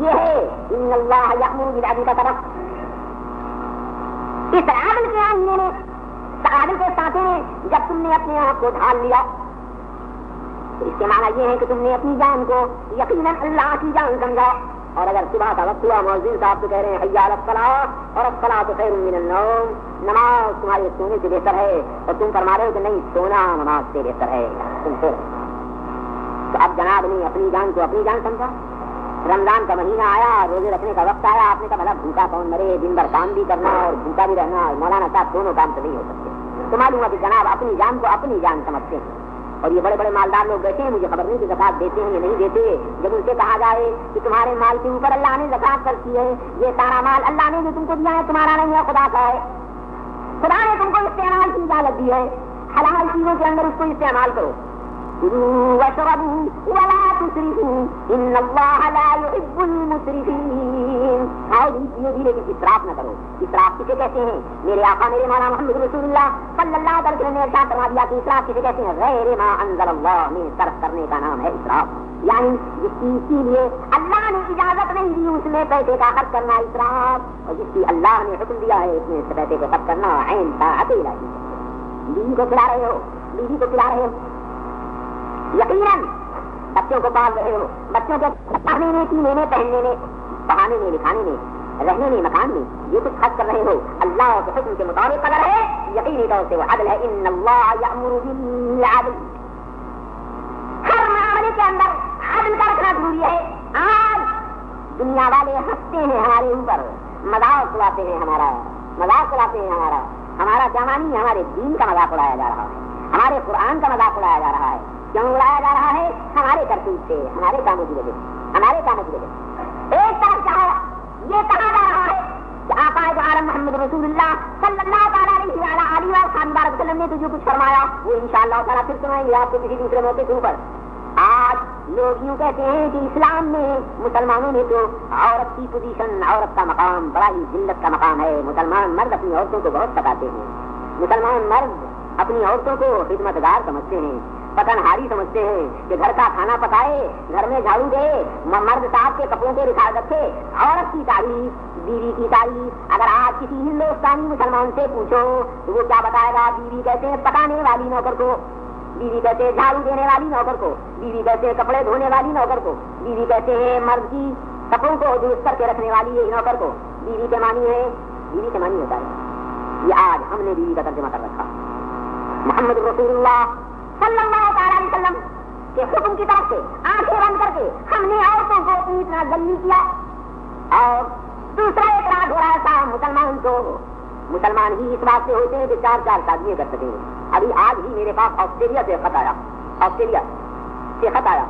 یہ ہے ان اللہ یأمر بالعدل کا طرف. اس عادل کے آئینے نے عادل کے ساتھ جب تم نے اپنے آپ کو ڈھال لیا تو اس کے معنی یہ ہے کہ تم نے اپنی جان کو یقیناً اللہ کی جان سمجھا. اور اگر صبح کا وقت ہوا مؤذن صاحب تو کہہ رہے ہیں حی علی الصلاۃ اور الصلاۃ خیر من النوم, نماز تمہارے سونے سے بہتر ہے, اور تم فرما رہے ہو کہ نہیں سونا نماز سے بہتر ہے تم سو. تو اب جناب نے اپنی جان کو اپنی جان سمجھا. رمضان کا مہینہ آیا, روزے رکھنے کا وقت آیا, آپ نے کہا بھلا بھوکا کون مرے, دن بھر کام بھی کرنا اور بھوکا بھی رہنا. مولانا صاحب دونوں کام تو نہیں ہو سکتے. تو معلوم ہے کہ جناب اپنی جان کو اپنی جان سمجھتے ہیں. اور یہ بڑے بڑے مالدار لوگ بیٹھے ہیں, مجھے خبر نہیں کہ زکات دیتے ہیں یا نہیں دیتے. جب ان سے کہا جائے کہ تمہارے مال کے اوپر اللہ نے زکات کرتی ہے, یہ سارا مال اللہ نے جو تم کو دیا ہے تمہارا نہیں ہے, خدا کا ہے. خدا نے تم کو استعمال کی اجازت دی ہے, حلال چیزوں کے اندر اس کو استعمال کرو. كلوا واشربوا ولا تسرفوا ان الله لا يحب المسرفين. کھاؤ پیو بھی لیکن اسراف نہ کرو. اسراف کسے کہتے ہیں؟ میرے آقا میرے مولا محمد رسول اللہ صلی اللہ علیہ وسلم نے ارشاد فرما دیا کہ اسراف کسے کہتے ہیں؟ غیر ما انزل اللہ میں صرف کرنے کا نام ہے اسراف. یعنی جس چیز کے لیے اللہ نے اجازت نہیں دی اس میں پیسے کا خرچ کرنا اسراف, اور جس کی اللہ نے حکم دیا ہے اس میں سے پیسے کو خرچ کرنا عین طاعت الہی. بیوی کو کھلا رہے ہو, بیوی کو کھلا رہے ہو, یقیناً بچوں کو پال رہے ہو, بچوں کو پڑھنے میں, پینے میں, پہننے میں, پڑھانے میں, لکھانے میں, رہنے میں, مکان میں, یہ کچھ خرچ کر رہے ہو اللہ کے حکم کے مطابق اگر ہے یقینی طور سے وہ عدل ہے. ان اللہ یأمر بالعدل. ہر معاملے کے اندر عدل کا رکھنا ضروری ہے. آج دنیا والے ہنستے ہیں ہمارے اوپر, مذاق اڑاتے ہیں ہمارا, مذاق اڑاتے ہیں ہمارا جوانی, ہمارے دین کا مذاق اڑایا جا رہا ہے, ہمارے قرآن کا مذاق اڑایا جا رہا ہے. کیوں اڑایا جا رہا ہے؟ ہمارے کرتوت سے, ہمارے کاموں کی وجہ سے, ہمارے کاموں کی وجہ سے. ایک طرف چاہو یہ کہا جا رہا ہے کہ آقا عالم محمد رسول اللہ صلی اللہ تعالیٰ علیہ وسلم نے تو جو کچھ فرمایا وہ انشاءاللہ تعالیٰ پھر سنائیں گے آپ کو کسی دوسرے موقع کے اوپر. آج لوگ یوں کہتے ہیں کہ اسلام میں مسلمانوں میں تو عورت کی پوزیشن, عورت کا مقام بڑا ہی ذلت کا مقام ہے. مسلمان مرد اپنی عورتوں کو بہت ستاتے ہیں, مسلمان مرد اپنی عورتوں کو خدمتگار سمجھتے ہیں, پتنہاری سمجھتے ہیں کہ گھر کا کھانا پکائے, گھر میں جھاڑو دے, مرد صاحب کے کپڑوں کو رکھا رکھے. عورت کی تعریف, بیوی کی تعریف اگر آج کسی ہندوستانی مسلمان سے پوچھو تو وہ کیا بتائے گا؟ بیوی کہتے ہیں پکانے والی نوکر کو, بیوی کہتے ہیں جھاڑو دینے والی نوکر کو, بیوی کہتے ہیں کپڑے دھونے والی نوکر کو, بیوی کہتے ہیں مرد کی کپڑوں کو درست کر کے رکھنے والی نوکر کو. بیوی کے معنی ہے, بیوی کے معنی ہوتا ہے. یہ آج ہم نے بیوی کا ترجمہ کر رکھا. محمد رسول اللہ صلی اللہ تعالیٰ علیہ وسلم کے حکم کی طرف سے آنکھیں بند کر کے ہم نے عورتوں کو اتنا ذلیل کیا. اور دوسرا اعتراض ہو رہا تھا مسلمان کو, مسلمان ہی اس بات سے ہوتے ہیں کہ 4 شادیاں کر سکیں. ابھی آج ہی میرے پاس آسٹریلیا سے خط آیا,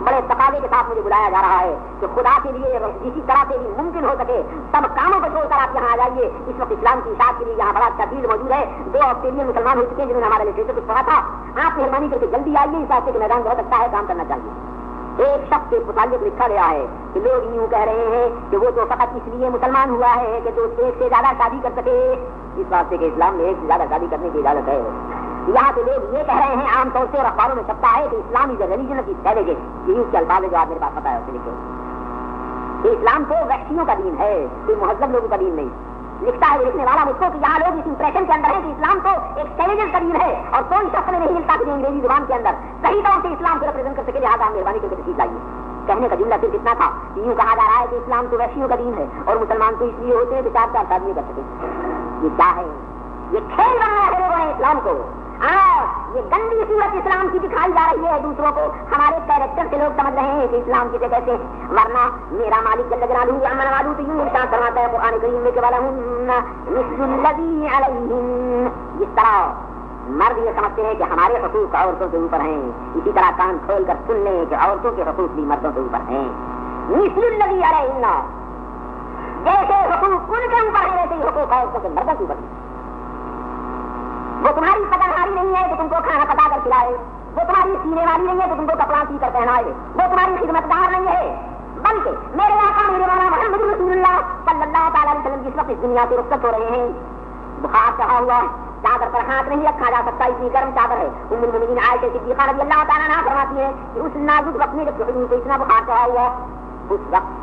بڑے تقاضے کے ساتھ مجھے بلایا جا رہا ہے کہ خدا کے لیے جسی طرح سے بھی ممکن ہو سکے سب کاموں کو چھوڑ کر آپ یہاں آ جائیے. اس وقت اسلام کی اشاعت کے لیے یہاں بڑا تبدیل موجود ہے. 2 آسٹریلین مسلمان ہو چکے ہیں جنہوں نے ہمارے لٹریچر کچھ پڑھا تھا. آپ مہربانی کر کے جلدی آئیے, اس راستے کے میدان بہت اچھا ہے, کام کرنا چاہیے. ایک شخص کے متعلق لکھا گیا ہے کہ لوگ یوں کہہ رہے ہیں کہ وہ تو فقط اس لیے مسلمان ہوا ہے کہ جو 1 سے زیادہ شادی کر سکے. اس واسطے کے اسلام میں 1 سے زیادہ شادی کرنے کی اجازت ہے. یہاں کے لوگ یہ کہہ رہے ہیں عام طور سے اور اخباروں میں چھپتا ہے کہ اسلام از اے ریلیجن آف سیویجز. یہی اس کے الفاظ ہے جو آپ میرے پاس پتا ہے اسے لکھے کہ اسلام تو وحشیوں کا دین ہے, کوئی مہذب لوگوں کا دین نہیں. لکھتا ہے لکھنے والا مجھ کو کہ یہاں لوگ اس امپریشن کے اندر ہے کہ اسلام تو ایک سیویجز کا دین ہے اور کوئی شخص میں نہیں ملتا کہ انگریزی زبان کے اندر صحیح طور سے اسلام کو ریپرزینٹ کر سکے. لہٰذا مہربانی کر کے تشریف لائیے. کہنے کا جملہ صرف اتنا تھا کہ یوں کہا جا رہا ہے کہ اسلام تو وحشیوں کا دین ہے اور مسلمان تو اس لیے ہوتے ہیں کہ 4 شادیاں کر سکیں. یہ کیا ہے؟ یہ کھیل بنایا ہے لوگوں نے اسلام کو. یہ گندی صورت اسلام کی دکھائی جا رہی ہے دوسروں کو. ہمارے کیریکٹر سے لوگ سمجھ رہے ہیں کہ اسلام کسے کہتے ہیں, ورنہ میرا مالک جل جلالہ عما والو تو یوں ارشاد فرماتا ہے قرآن کریم میں کہ ولہن مثل الذی علیہن. جس طرح مرد یہ سمجھتے ہیں کہ ہمارے حقوق عورتوں کے اوپر ہیں, اسی طرح کان کھول کر سن لیں کہ عورتوں کے حقوق بھی مردوں کے اوپر ہیں. مثل الذی علیہن, جیسے حقوق ان کے اوپر ہیں ویسے ہی حقوق عورتوں کے مردوں کے اوپر ہیں. وہ تمہاری پتنہاری نہیں ہے کہ تم کو کھانا پکا کر کھلائے, وہ تمہاری سینے والی نہیں ہے کہ تم کو کپڑا سی کر پہنائے, وہ تمہاری خدمتگار نہیں ہے, بلکہ میرے آقا میرے مولا محمد رسول اللہ صلی اللہ تعالیٰ علیہ وسلم جس وقت اس دنیا سے رخصت ہو رہے ہیں, بخار چڑھا ہوا, چادر پر ہاتھ نہیں رکھا جا سکتا، اتنی گرم چادر ہے۔ ام المؤمنین عائشہ صدیقہ رضی اللہ تعالیٰ عنہا فرماتی ہے کہ اس نازک وقت میں جب حضور کو اتنا بخار چڑھا ہوا، اس وقت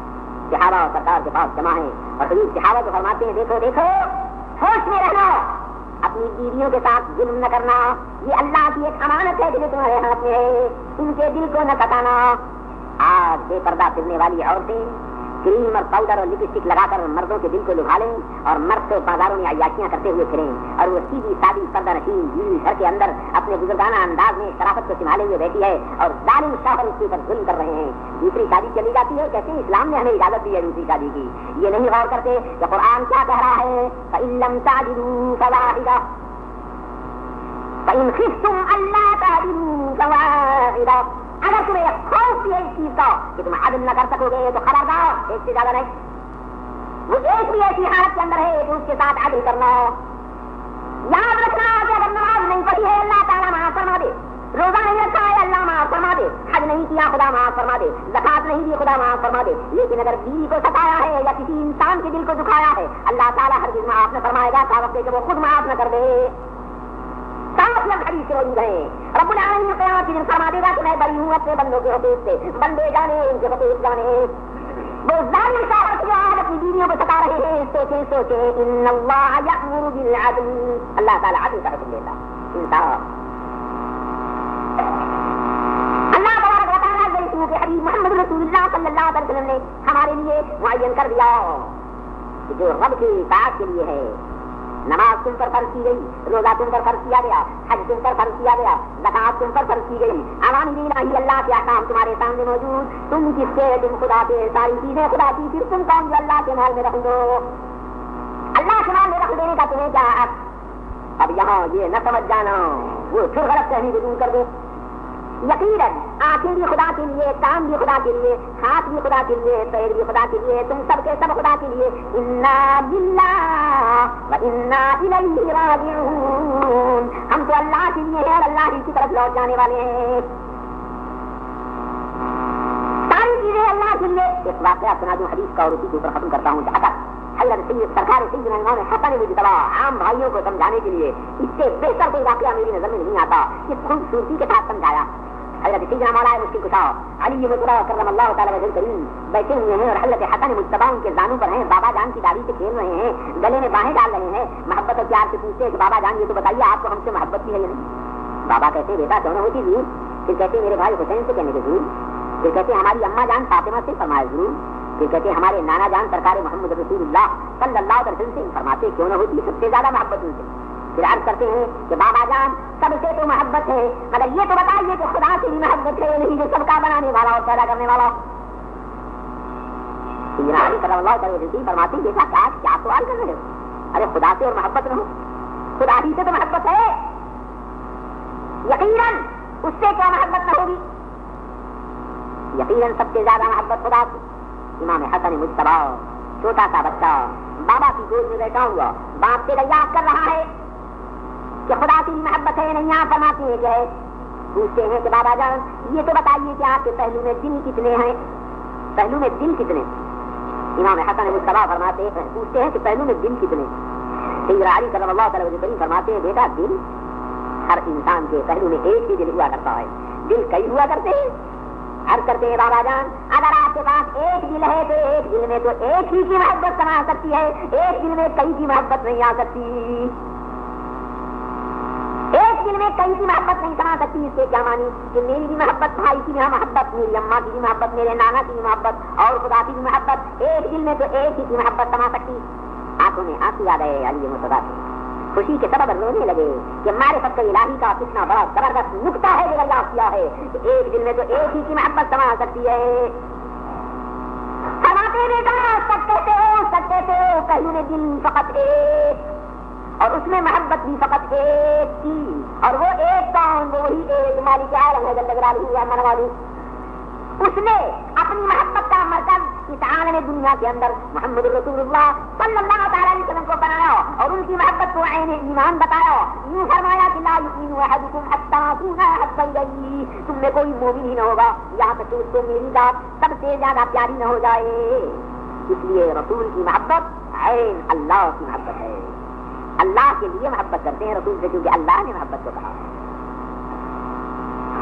صحابہ اور سرکار کے پاس جمع ہیں، اور حضور صحابہ کو فرماتے ہیں دیکھو دیکھو ہوش میں رہنا، اپنی بیویوں کے ساتھ ظلم نہ کرنا، یہ اللہ کی ایک امانت ہے جو تمہارے ہاتھ میں ہے، ان کے دل کو نہ ستانا۔ آج بے پردہ پھرنے والی عورتیں کریم اور پاؤڈر اور لپسٹک لگا کر مردوں کے دل کو لبھا لیں اور مرد کو بازاروں میں عیاشیاں کرتے ہوئے پھریں، اور وہ سیدھی سادی پردہ نشین بیوی گھر کے اندر اپنے بزرگانہ انداز میں شرافت کو سنبھالے ہوئے بیٹھی ہے اور ظالم شوہر اس کے اوپر ظلم کر رہے ہیں۔ دوسری شادی چلی جاتی ہے، کہتے ہیں اسلام نے ہمیں اجازت دی ہے دوسری شادی کی، یہ نہیں غور کرتے کہ قرآن کیا کہہ رہا ہے، فَإِن لَّمْ تَعْدِلُوا فَوَاحِدَةً فَإِنْ خِفْتُمْ أَلَّا تَعْدِلُوا فَوَاحِدَةً۔ اگر تمہیں خوف ہے اس چیز کا کہ تم عدل نہ کر سکو گے تو خبردار ایک سے زیادہ نہیں، وہ ایک بھی ایسی حالت کے اندر ہے کہ اس کے ساتھ عدل کرنا۔ یاد رکھنا کہ اگر نماز نہیں پڑھی ہے اللہ تعالیٰ معاف فرما دے، روزہ نہیں رکھا ہے اللہ معاف فرما دے، حج نہیں کیا خدا معاف فرما دے، زکات نہیں دی خدا معاف فرما دے، لیکن اگر بیوی کو ستایا ہے یا کسی انسان کے دل کو دکھایا ہے اللہ تعالیٰ ہرگز معاف نہ فرمائے گا، تا وقت کہ وہ خود معاف نہ کر دے۔ صاف لفظ حدیث سے موجود ہیں، رب العالمین قیامت کے دن فرما دے گا کہ میں بری ہوں اپنے بندوں کے حقوق سے، بندے جانے ان کے حقوق جانے۔ وہ ظالم شوہر جو آج اپنی بیویوں کو ستا رہے ہیں، سوچیں سوچیں، ان اللہ یأمر بالعدل، اللہ تعالیٰ عدل کا حکم دیتا، انصاف۔ اللہ تبارک و تعالیٰ کے اسموں کے حبیب محمد رسول اللہ صلی اللہ علیہ وسلم نے ہمارے لیے معین کر دیا کہ جو رب کی اطاعت کے لیے ہے، نماز تم پر فرض کی گئی، روزہ تم پر فرض کیا گیا، حج تم پر فرض کیا گیا، زکات تم پر فرض کی گئی، عوام الہی اللہ کے احکام تمہارے سامنے موجود، تم کس کے تم خدا کے، ساری چیزیں خدا کی، پھر تم کون جو اللہ کے مال میں رکھ دو، اللہ کے مال میں رکھ دینے کا تمہیں کیا حق؟ اب یہاں یہ نہ سمجھ جانا، وہ پھر غلط فہمی کو دور کر دو۔ یقیناً آنکھیں بھی خدا کے لیے، کان بھی خدا کے لیے، ہاتھ بھی خدا کے لیے، پیر بھی خدا کے لیے، تم سب کے سب خدا کے لیے، انا للہ و انا الیہ راجعون، ہم تو اللہ کے لیے ہیں اور اللہ ہی کی طرف لوٹ جانے والے ہیں، ساری چیزیں اللہ کے لیے۔ ایک واقعہ سنا دوں حدیث کا اور اسی کے اوپر ختم کرتا ہوں۔ جہاں حضرت سرکار سیدنا امام حسن مجتبی عام بھائیوں کو سمجھانے کے لیے اس سے بہتر کوئی واقعہ میری نظر میں نہیں آتا، اس خوبصورتی کے ساتھ سمجھایا۔ حضرت سیدنا مولا مشکل کشا علی مطلع کرم اللہ تعالیٰ وجہ کریم بیٹھے ہوئے ہیں اور حضرت حسن مجتبی ان کے زانوں پر ہیں، بابا جان کی داڑھی سے کھیل رہے ہیں، گلے میں باہیں ڈال رہے ہیں، محبت اور پیار سے پوچھتے ہیں کہ بابا جان یہ تو بتائیے آپ کو ہم سے محبت بھی ہے یا نہیں؟ بابا کہتے ہیں بیٹا کیوں نہ ہوتی ضرور، پھر کہتے ہیں میرے بھائی حسین سے کہنے کے ضرور، پھر کہتے ہیں ہماری اماں جان فاطمہ سے فرمائے ضرور، پھر کہتے ہیں ہمارے نانا جان سرکار محمد رسول اللہ صلی اللہ علیہ وسلم سے فرماتے کیوں نہ ہوتی سب سے زیادہ محبت ان سے۔ پھر عرض کرتے ہیں کہ بابا جان سب سے تو محبت ہے، مگر یہ تو بتائیے کہ خدا سے بھی محبت ہے نہیں جو سب کا بنانے والا اور پیدا کرنے والا؟ علی کرم اللہ تعالیٰ فرماتے ہیں بیٹا کیا سوال کر رہے ہو؟ ارے خدا سے اور محبت نہ ہو، خدا ہی سے تو محبت ہے، یقیناً اس سے کیا محبت نہ ہوگی؟ یقیناً سب سے زیادہ محبت خدا سے۔ امام حسن مجتبی چھوٹا سا بچہ بابا کی گود میں بیٹھا ہوا باپ سے دریافت کر رہا ہے کہ خدا کی محبت ہے نہیں؟ یہاں فرماتے ہیں کہ ہے، پوچھتے ہیں کہ بابا جان یہ تو بتائیے کہ آپ کے پہلو میں دل کتنے ہیں، پہلو میں دل کتنے؟ امام حسن مجتبی فرماتے ہیں پوچھتے ہیں کہ پہلو میں دل کتنے؟ سیدنا علی کرم اللہ تعالیٰ وجہ کریم فرماتے ہیں بیٹا دل ہر انسان کے پہلو میں ایک ہی دل ہوا کرتا ہے، دل کئی ہوا کرتے ہیں۔ عرض کرتے ہیں بابا جان اگر آپ کے پاس ایک دل ہے تو ایک دل میں تو ایک ہی کی محبت سما سکتی ہے، ایک دل میں کئی کی محبت نہیں آ سکتی، ایک دل میں کئی کی محبت نہیں سما سکتی۔ اس سے کیا مانی کہ میری بھی محبت، بھائی کی بھی محبت، میری اماں کی بھی محبت، میرے نانا کی بھی محبت اور خدا کی بھی محبت، ایک دل میں تو ایک ہی کی محبت سما سکتی۔ آنکھوں میں آنسو آ گئے علی مصطفیٰ سے، خوشی کے سبب رونے لگے کہ معرفت الہی کا کتنا بڑا زبردست نقطہ ہے جو اللہ کیا ہے کہ ایک دل میں تو ایک ہی کی محبت سما سکتی ہے۔ فرماتے بیٹا سب کہتے ہو پہلو میں دل فقط ایک اور اس میں محبت بھی فقط ایک تھی، اور وہ ایک کون؟ وہی ایک مالک عالم ہے جل جلالہ من والو۔ اس نے اپنی محبت کا مرکز اس عالم دنیا کے اندر محمد رسول اللہ صلی اللہ تعالی علیہ وسلم کو بنایا اور ان کی محبت کو عین ایمان بتایا۔ یوں فرمایا کہ لا یؤمن احدکم حتی اکون احب الیہ، تم میں کوئی مومن ہی نہ ہوگا یہاں تک کہ اس کو میری ذات سب سے زیادہ پیاری نہ ہو جائے۔ اس لیے رسول کی محبت عین اللہ کی محبت ہے، اللہ کے لیے محبت کرتے ہیں رسول سے، کیونکہ اللہ نے محبت کو کہا.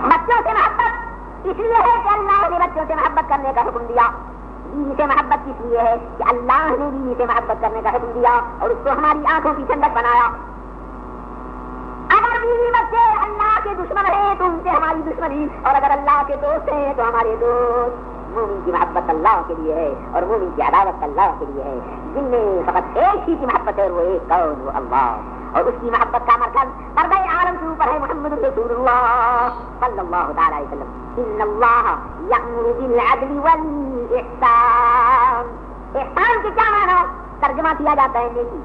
بچوں سے محبت اس لیے ہے کہ اللہ نے بچوں سے محبت کرنے کا حکم دیا. بیوی سے محبت اس لیے ہے کہ اللہ نے بیوی سے محبت کرنے کا حکم دیا اور اس کو ہماری آنکھوں کی ٹھنڈک بنایا. اگر بیوی بچے اللہ کے دشمن ہیں تو ان سے ہماری دشمنی، اور اگر اللہ کے دوست ہیں تو ہمارے دوست. مومن کی محبت اللہ کے لیے ہے اور مومن کی عداوت اللہ کے لیے ہے. جن میں فقط ایک ہی کی محبت ہے وہ ایک کون، وہ اللہ، اور اس کی محبت کا مرکز پردہ عالم کے اوپر ہے محمد رسول اللہ صلی اللہ تعالی علیہ وسلم. ان اللہ یأمر بالعدل والاحسان. احسان کے کیا معنی ترجمہ کیا جاتا ہے نیکی.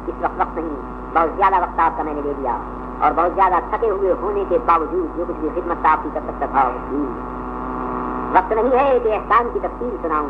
اس وقت نہیں، بہت زیادہ وقت آپ کا میں نے دے دیا اور بہت زیادہ تھکے ہوئے ہونے کے باوجود جو کچھ بھی خدمت آپ کی کر سکتا تھا وقت نہیں ہے کہ احسان کی تفصیل سناؤں.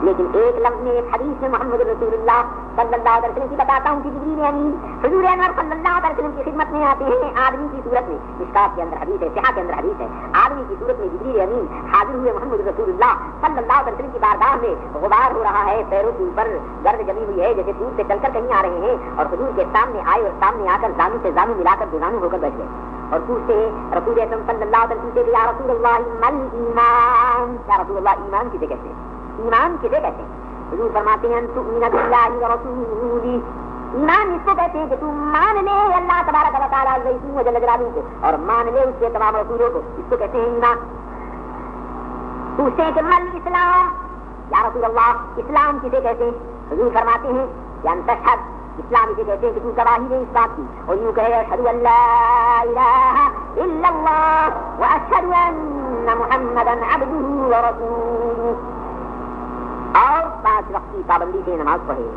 لیکن ایک لفظ میں ایک حدیث میں محمد رسول اللہ صلی اللہ علیہ وسلم کی بتاتا ہوں کہ جبریل امین حضور انور صلی اللہ علیہ وسلم کی خدمت میں آتے ہیں آدمی کی صورت میں. مشکات کے اندر حدیث ہے، صحیح کے اندر حدیث ہے. آدمی کی صورت میں جبریل امین حاضر ہوئے محمد رسول اللہ صلی اللہ علیہ وسلم کی بارگاہ میں. غبار ہو رہا ہے پیروں کے اوپر، گرد جمی ہوئی ہے جیسے دور سے چل کر کہیں آ رہے ہیں، اور حضور کے سامنے آئے اور سامنے آ کر زانو سے زانو ملا کر دو زانو ہو کر بیٹھ گئے اور پوچھتے ہیں رسول اکرم صلی اللہ علیہ وسلم سے یا رسول اللہ مل ایمان، یا رسول اللہ ایمان کسے کہتے ہیں؟ ایمان کسے کہتے ہیں؟ حضور فرماتے ہیں تؤمن باللہ ورسولہ. ایمان اس کو کہتے ہیں کہ تم مان لے اللہ تبارک و تعالیٰ و جل جلالہ کو اور مان لے اس کے تمام رسولوں کو. اس کو کہتے ہیں ایمان. پوچھتے ہیں کہ مل اسلام، یا رسول اللہ اسلام کسے کہتے ہیں؟ حضور فرماتے ہیں کہ ان تشہد، اسلام اسے کہتے ہیں کہ تو گواہی دے اس بات کی اور یوں کہے اشہد ان لا الہ الا اللہ واشہد ان محمدا عبدہ ورسولہ. اور 5 وقت کی پابندی سے نماز پڑھے،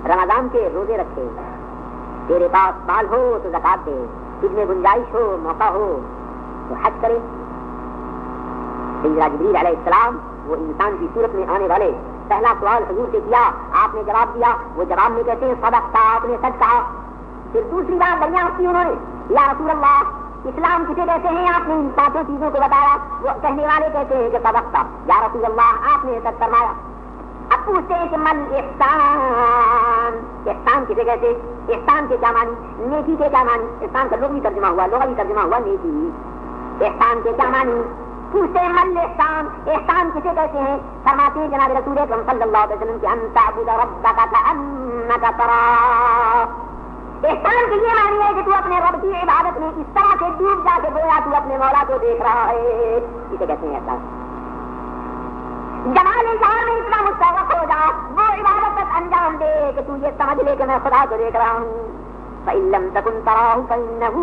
رمضان کے روزے رکھے، تیرے پاس مال ہو تو زکات دے، تجھ میں گنجائش ہو موقع ہو تو حج کرے. سیدنا جبریل علیہ السلام وہ انسان کی صورت میں آنے والے پہلا سوال حضور سے کیا، آپ نے جواب دیا. وہ جواب میں کہتے ہیں صدقتا، آپ نے سچ کہا. پھر دوسری بات دریافت کی انہوں نے، یا رسول اللہ اسلام کسے کہتے ہیں؟ آپ نے ان 5 چیزوں کو بتایا. وہ کہنے والے کہتے ہیں کہ صدقتا، یا رسول اللہ آپ نے سچ فرمایا. اب پوچھتے ہیں کہ مل احسان، احسان کسے کہتے؟ احسان کے کیا معنی؟ نیکی کے کیا معنی؟ احسان کا لغوی ترجمہ ہوا، لغوی ترجمہ ہوا نیکی. احسان کے کیا معنی؟ پوچھتے ہیں مل احسان، احسان کسے کہتے ہیں؟ فرماتے ہیں جناب رسول اکرم صلی اللہ علیہ وسلم کہ ان تعبد ربک کأنک تراہ. احسان کے یہ معنی ہے کہ تو اپنے رب کی عبادت میں اس طرح سے ڈوب جا کے گویا تو اپنے مولا کو دیکھ رہا ہے. اسے کہتے ہیں احسان. جمال جہاں میں اتنا مستغرق ہو جا، وہ عبادت تک انجام دے کہ تو یہ سمجھ لے کہ میں خدا کو دیکھ رہا ہوں. فَإِن لَّمْ تَكُن تَرَاهُ فَإِنَّهُ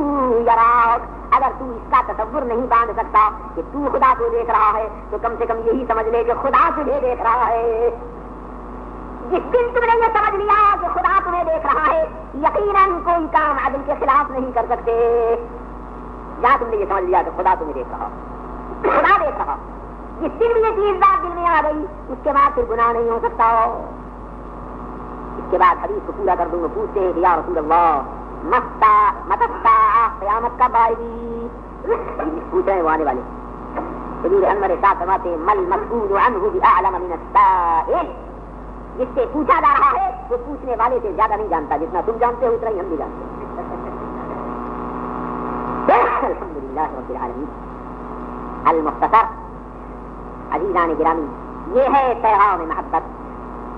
يَرَاكَ. اگر تو اس کا تصور نہیں باندھ سکتا کہ تو خدا کو دیکھ رہا ہے تو کم سے کم یہی سمجھ لے کہ خدا تجھے دیکھ رہا ہے. جس دن تم نے یہ سمجھ لیا کہ خدا تمہیں دیکھ رہا ہے، یقیناً کوئی کام عدل کے خلاف نہیں کر سکتے. جہاں تم نے یہ سمجھ لیا کہ خدا تمہیں دیکھ رہا، خدا دیکھ رہا، جس دن بھی یہ چیز بات دل میں آ گئی اس کے بعد پھر گناہ نہیں ہو سکتا. اس کے بعد حدیث کو پورا کر دوں گا. پوچھتے ہیں کہ یا رسول اللہ متى قیامت کب آئے گی؟ پوچھ رہے ہیں وہ آنے والے. حضور انور ارشاد فرماتے ہیں مل مسئول عنہ بأعلم من السائل. جس سے پوچھا جا رہا ہے وہ پوچھنے والے سے زیادہ نہیں جانتا. جتنا تم جانتے ہو اتنا ہی ہم بھی جانتے ہیں. الحمدللہ رب العالمین. المختصر عزیزان گرامی، یہ ہے پیغام محبت.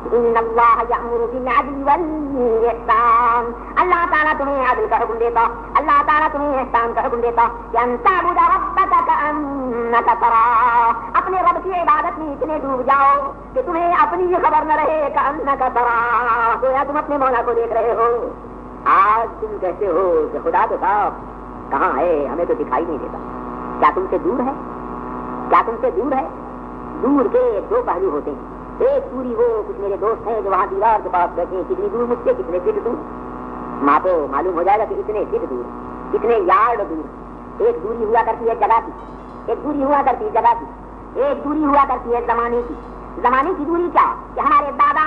ان اللہ یأمر بالعدل والاحسان. اللہ تعالیٰ تمہیں عدل کا حکم دیتا، اللہ تعالیٰ تمہیں احسان کا حکم دیتا کہ ان تعبد ربک کأنک تراہ. اپنے رب کی عبادت میں اتنے ڈوب جاؤ کہ تمہیں اپنی خبر نہ رہے. کأنک تراہ، گویا تم اپنے مولا کو دیکھ رہے ہو. آج تم کہتے ہو کہ خدا تو صاحب کہاں ہے، ہمیں تو دکھائی نہیں دیتا. کیا تم سے دور ہے؟ کیا تم سے دور ہے؟ دور کے 2 پہلو ہوتے ہیں. ایک دوری وہ کچھ میرے دوست ہیں جو وہاں دیوار کے پاس بیٹھے ہیں، کتنی دور مجھ سے، کتنے فٹ دور. ماپو معلوم ہو جائے گا کہ اتنے فٹ دور، کتنے یارڈ دور. ایک دوری ہوا کرتی ہے جگہ کی، ایک دوری ہوا کرتی ہے جگہ کی، ایک دوری ہوا کرتی ہے زمانے کی. زمانے کی دوری کیا کہ ہمارے دادا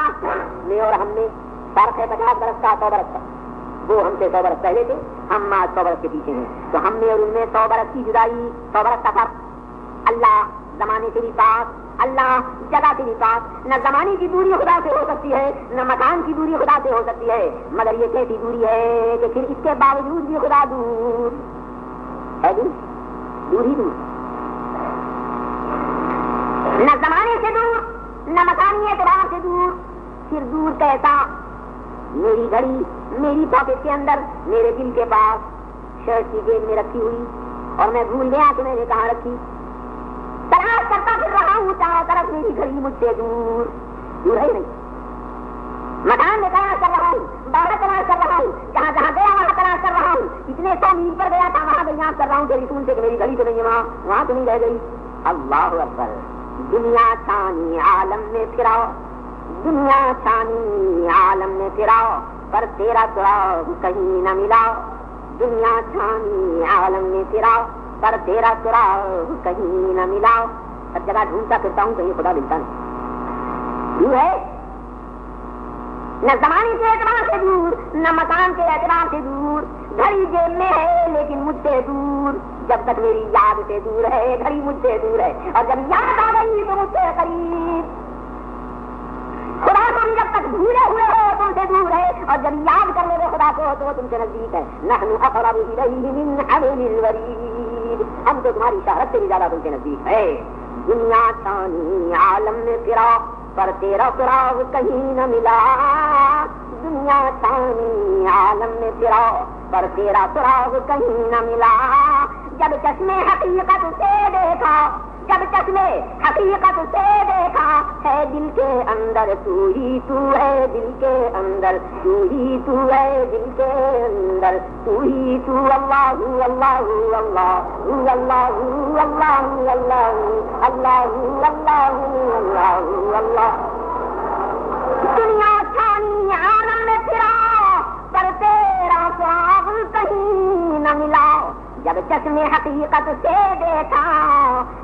میں اور ہم میں فرق ہے 50 برس کا، 100 برس کا. وہ ہم سے 100 برس پہلے تھے، ہم آج 100 برس کے پیچھے ہیں. تو ہم میں اور ان میں 100 برس کی جدائی، 100 برس کا فرق. اللہ زمانے سے بھی پاک، اللہ جگہ سے بھی پاک، نہ زمانے کی دوری خدا سے ہو سکتی ہے، نہ مکان کی دوری خدا سے ہو سکتی ہے، مگر یہ کیسی دوری ہے کہ پھر اس کے باوجود بھی خدا دور ہے، دور ہی دور، نہ زمانے سے دور نہ مکانی اعتبار سے دور، پھر دور کیسا؟ میری گھڑی میری پاکٹ کے اندر میرے دل کے پاس شرٹ کی جیب میں رکھی ہوئی اور میں بھول گیا کہ میں نے کہاں رکھی، تلاش کرتا پھر رہا ہوں چاروں طرف، میری گھڑی مجھ سے دور دور ہے نہیں، مکان میں تلاش کر رہا ہوں، باہر تلاش کر رہا ہوں، جہاں جہاں گیا وہاں تلاش کر رہا ہوں، اتنے 100 میل پر گیا تھا وہاں میں یاد کر رہا ہوں کہ رسول سے کہ میری گھڑی تو نہیں ہے، وہاں تو نہیں رہ گئی۔ اللہ اکبر، دنیا چھانی عالم میں پھراؤ، دنیا چھانی عالم میں پھراؤ، پر تیرا سراغ کہیں نہ ملا، دنیا چھانی عالم میں پھراؤ، پر تیرا سراغ کہیں نہ ملا، ہر جگہ ڈھونڈتا پھرتا ہوں کہیں خدا ملتا نہیں، دور ہے، نہ زمانے کے اعتبار سے دور نہ مکان کے اعتبار سے دور، گھڑی جیب میں ہے لیکن مجھ سے دور، جب تک میری یاد سے دور ہے گھڑی مجھ سے دور ہے، اور جب یاد آ گئی تو مجھ سے قریب، خدا کو بھی جب تک بھولے ہوئے ہو تم سے دور ہے، اور جب یاد کر لے خدا کو تو وہ تم سے نزدیک ہے، نحن اقرب الیہ من حبل الورید، ہم تو تمہاری شہرت سے بھی زیادہ تم سے نزدیک ہے۔ دنیا چھانی عالم میں پھرا پر تیرا سراغ کہیں نہ ملا، دنیا چھانی عالم میں پھرا پر تیرا سراغ کہیں نہ ملا، جب چشمے حقیقت سے دیکھا، جب چشمے حقیقت سے دیکھا، ہے دل کے اندر تو ہی تو ہے، دل کے اندر تو ہی تو ہے، دل کے اندر تو ہی تو، اللہ اللہ اللہ اللہ اللہ اللہ اللہ اللہ اللہ۔ دنیا چھانی عالم میں پھرا پر تیرا سراغ کہیں نہ ملا، جب چشمے حقیقت سے دیکھا،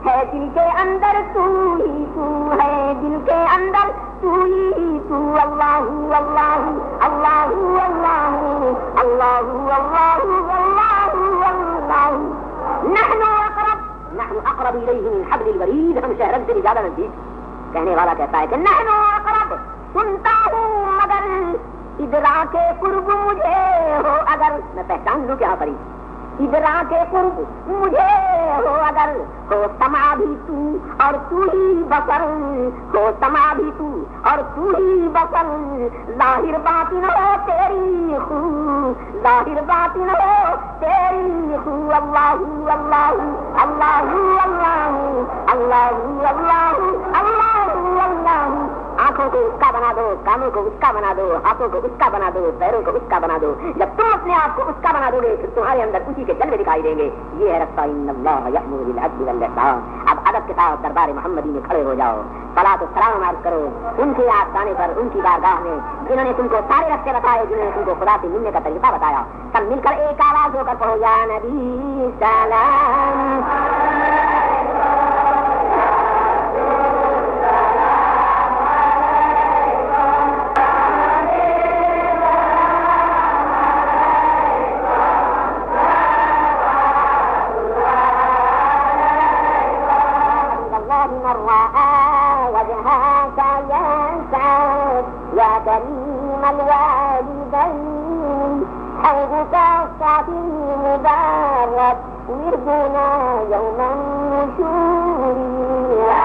ہے دل کے اندر تو ہی تو ہے، دل کے اندر تو ہی تو، اللہ اللہ اللہ اللہ اللہ اللہ اللہ۔ نحن اقرب الیہ من حبل الورید، ہم شہرت سے بھی زیادہ نزدیک۔ کہنے والا کہتا ہے کہ نحن اقرب، سنتا ہوں مگر ادراک قرب مجھے ہو اگر، میں پہچان لوں کیا قریب، ادراک قرب مجھے ہو اگر، ہو سما بھی تو اور تو ہی بصر، ہو سما بھی تو اور تو ہی بصر، ظاہر باطن ہو تیری خو، ظاہر باطن ہو تیری خو، اللہ اللہ اللہ اللہ اللہ اللہ اللہ اللہ۔ آنکھوں کو اس کا بنا دو، کانوں کو اس کا بنا دو، ہاتھوں کو اس کا بنا دو، پیروں کو اس کا بنا دو، جب تم اپنے آپ کو اس کا بنا دو گے پھر تمہارے اندر اسی کے جلوے دکھائی دیں گے۔ یہ ہے رستہ، ان اللہ یأمر بالعدل والاحسان۔ اب ادب کے ساتھ دربار محمدی میں کھڑے ہو جاؤ، صلاۃ و سلام عرض کرو ان کے آستانے پر، ان کی بارگاہ میں جنہوں نے تم کو سارے رستے بتائے، جنہوں نے تم کو خدا سے ملنے کا طریقہ بتایا، سب مل کر ایک آواز ہو کر پڑھو، یا نبی سلام۔ يا كريم الوالدين، حوضك الصافي مبارك، وردنا يوم النشور، يا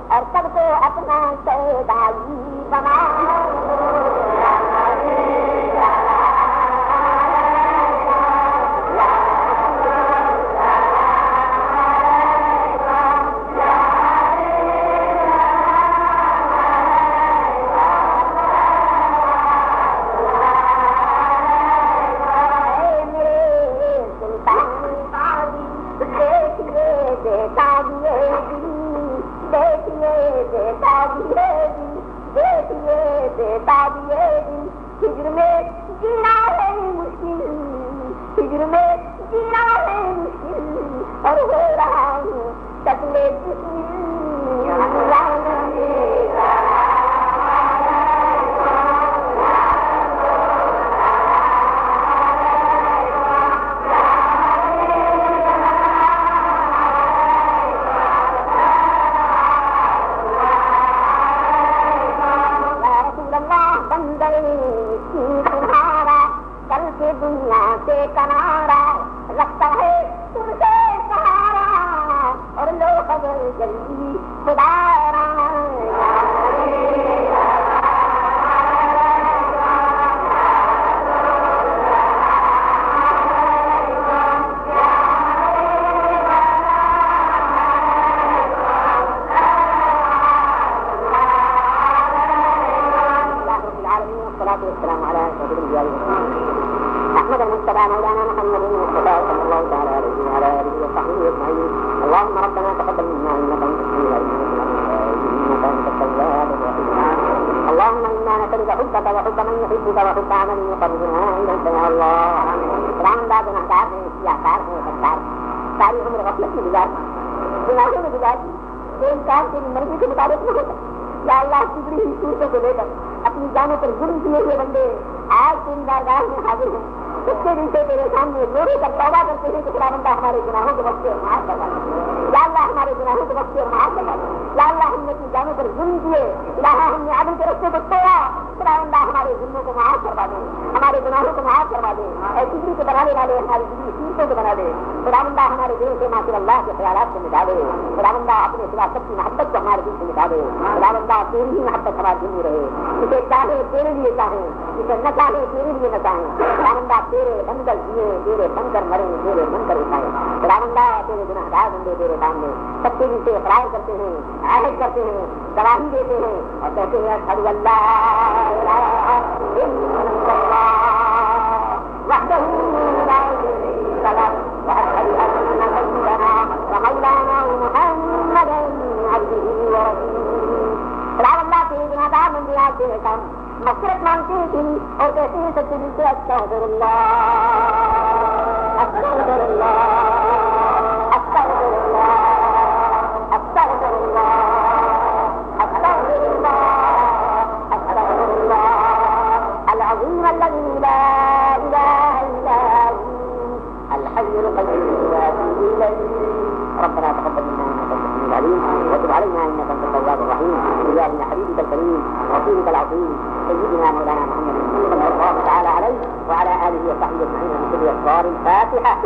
اور سب کو اپنا سیدائی بنا، دیتا دیے ہجر میں جینا ہے مشکل ہجر میں جینا ہے مشکل اور ہو رہا ہوں شکل تمہارا کل کے دنیا سے کنارا رکھتا ہے تم سے سہارا اور لو خبر جلدی خدا والسلام على أشرف الأنبياء والمرسلين أحمد المصطفى مولانا محمد المصطفى صلى الله تعالى عليه وعلى آله وصحبه أجمعين اللهم ربنا تقبل منا إنك أنت السميع العليم إنك أنت التواب الرحيم اللهم إنا نسألك حبك وحب من يحبك وحب عمل يقربنا إليك يا الله سلام بعد نحتار سیاحتار ستار ساری عمر غفلت کی گزار گناہوں میں گزار یہ انسان کی مرضی کے مطابق نہ ہوتا یا اللہ کتنی ہی صورتوں کو لے کر اپنی جانوں پر ظلم کیے ہوئے بندے آج تین بارگاہ میں حاضر ہیں سچے دل سے تیرے سامنے رونے کا توبہ کرتے ہیں کہ خدا بندہ ہمارے گناہوں کو بخشے اور معاف کروا دے یا اللہ ہمارے گناہوں کو بخشے اور معاف کروا دے یا اللہ ہم نے اپنی جانوں پر ظلم کیے الہا ہم نے عدل کے رستے کو توڑا خدا بندہ ہمارے ظلموں کو معاف کروا دے ہمارے گناہوں کو معاف کروا دے اے بجلی کو بنانے والے ہماری بجلی سیرتوں کو بنا دے خدا بندہ ہمارے دل سے ماشاء اللہ کے خیالات کو مٹا دے خدا بندہ اپنے خدا سب کی محبت کو ہمارے دل سے مٹا دے خدا بندہ تیری ہی محبت ہمارے دل میں رہے اسے چاہے تیرے لیے چاہیں اسے نہ چاہے تیرے لیے نہ چاہیں خدا بندہ تیرے بن کر جیے تیرے بن کر مریں تیرے بن کر اٹھائے خدا بندہ تیرے گناہ گار بندے تیرے سامنے سب کے دل سے اقرار کرتے ہیں عہد کرتے ہیں گواہی دیتے ہیں اور کہتے ہیں اشہد ان لا الہ الا اللہ وحدہ لا شریک لہ واشہد ان سیدنا ومولانا محمدا عبدہ ورسولہ خدا بندہ تیرے گناہ گار بندے آج تیرے کام مغفرت مانگتے ہیں تھی اور کہتے ہیں سچے دل سے استغفر اللہ استغفر اللہ استغفر اللہ استغفر اللہ استغفر اللہ استغفر اللہ العظیم الذی لا الہ الا هو الحي القيوم واتوب الیہ ربنا تقبل منا انك انت السميع العليم وتب علينا انك انت التواب الرحيم بجاه حبيبك الكريم ورسولك العظيم سيدنا مولانا محمد صلى الله تعالى عليه وعلى اله وصحبه اجمعين من كل اسرار الفاتحه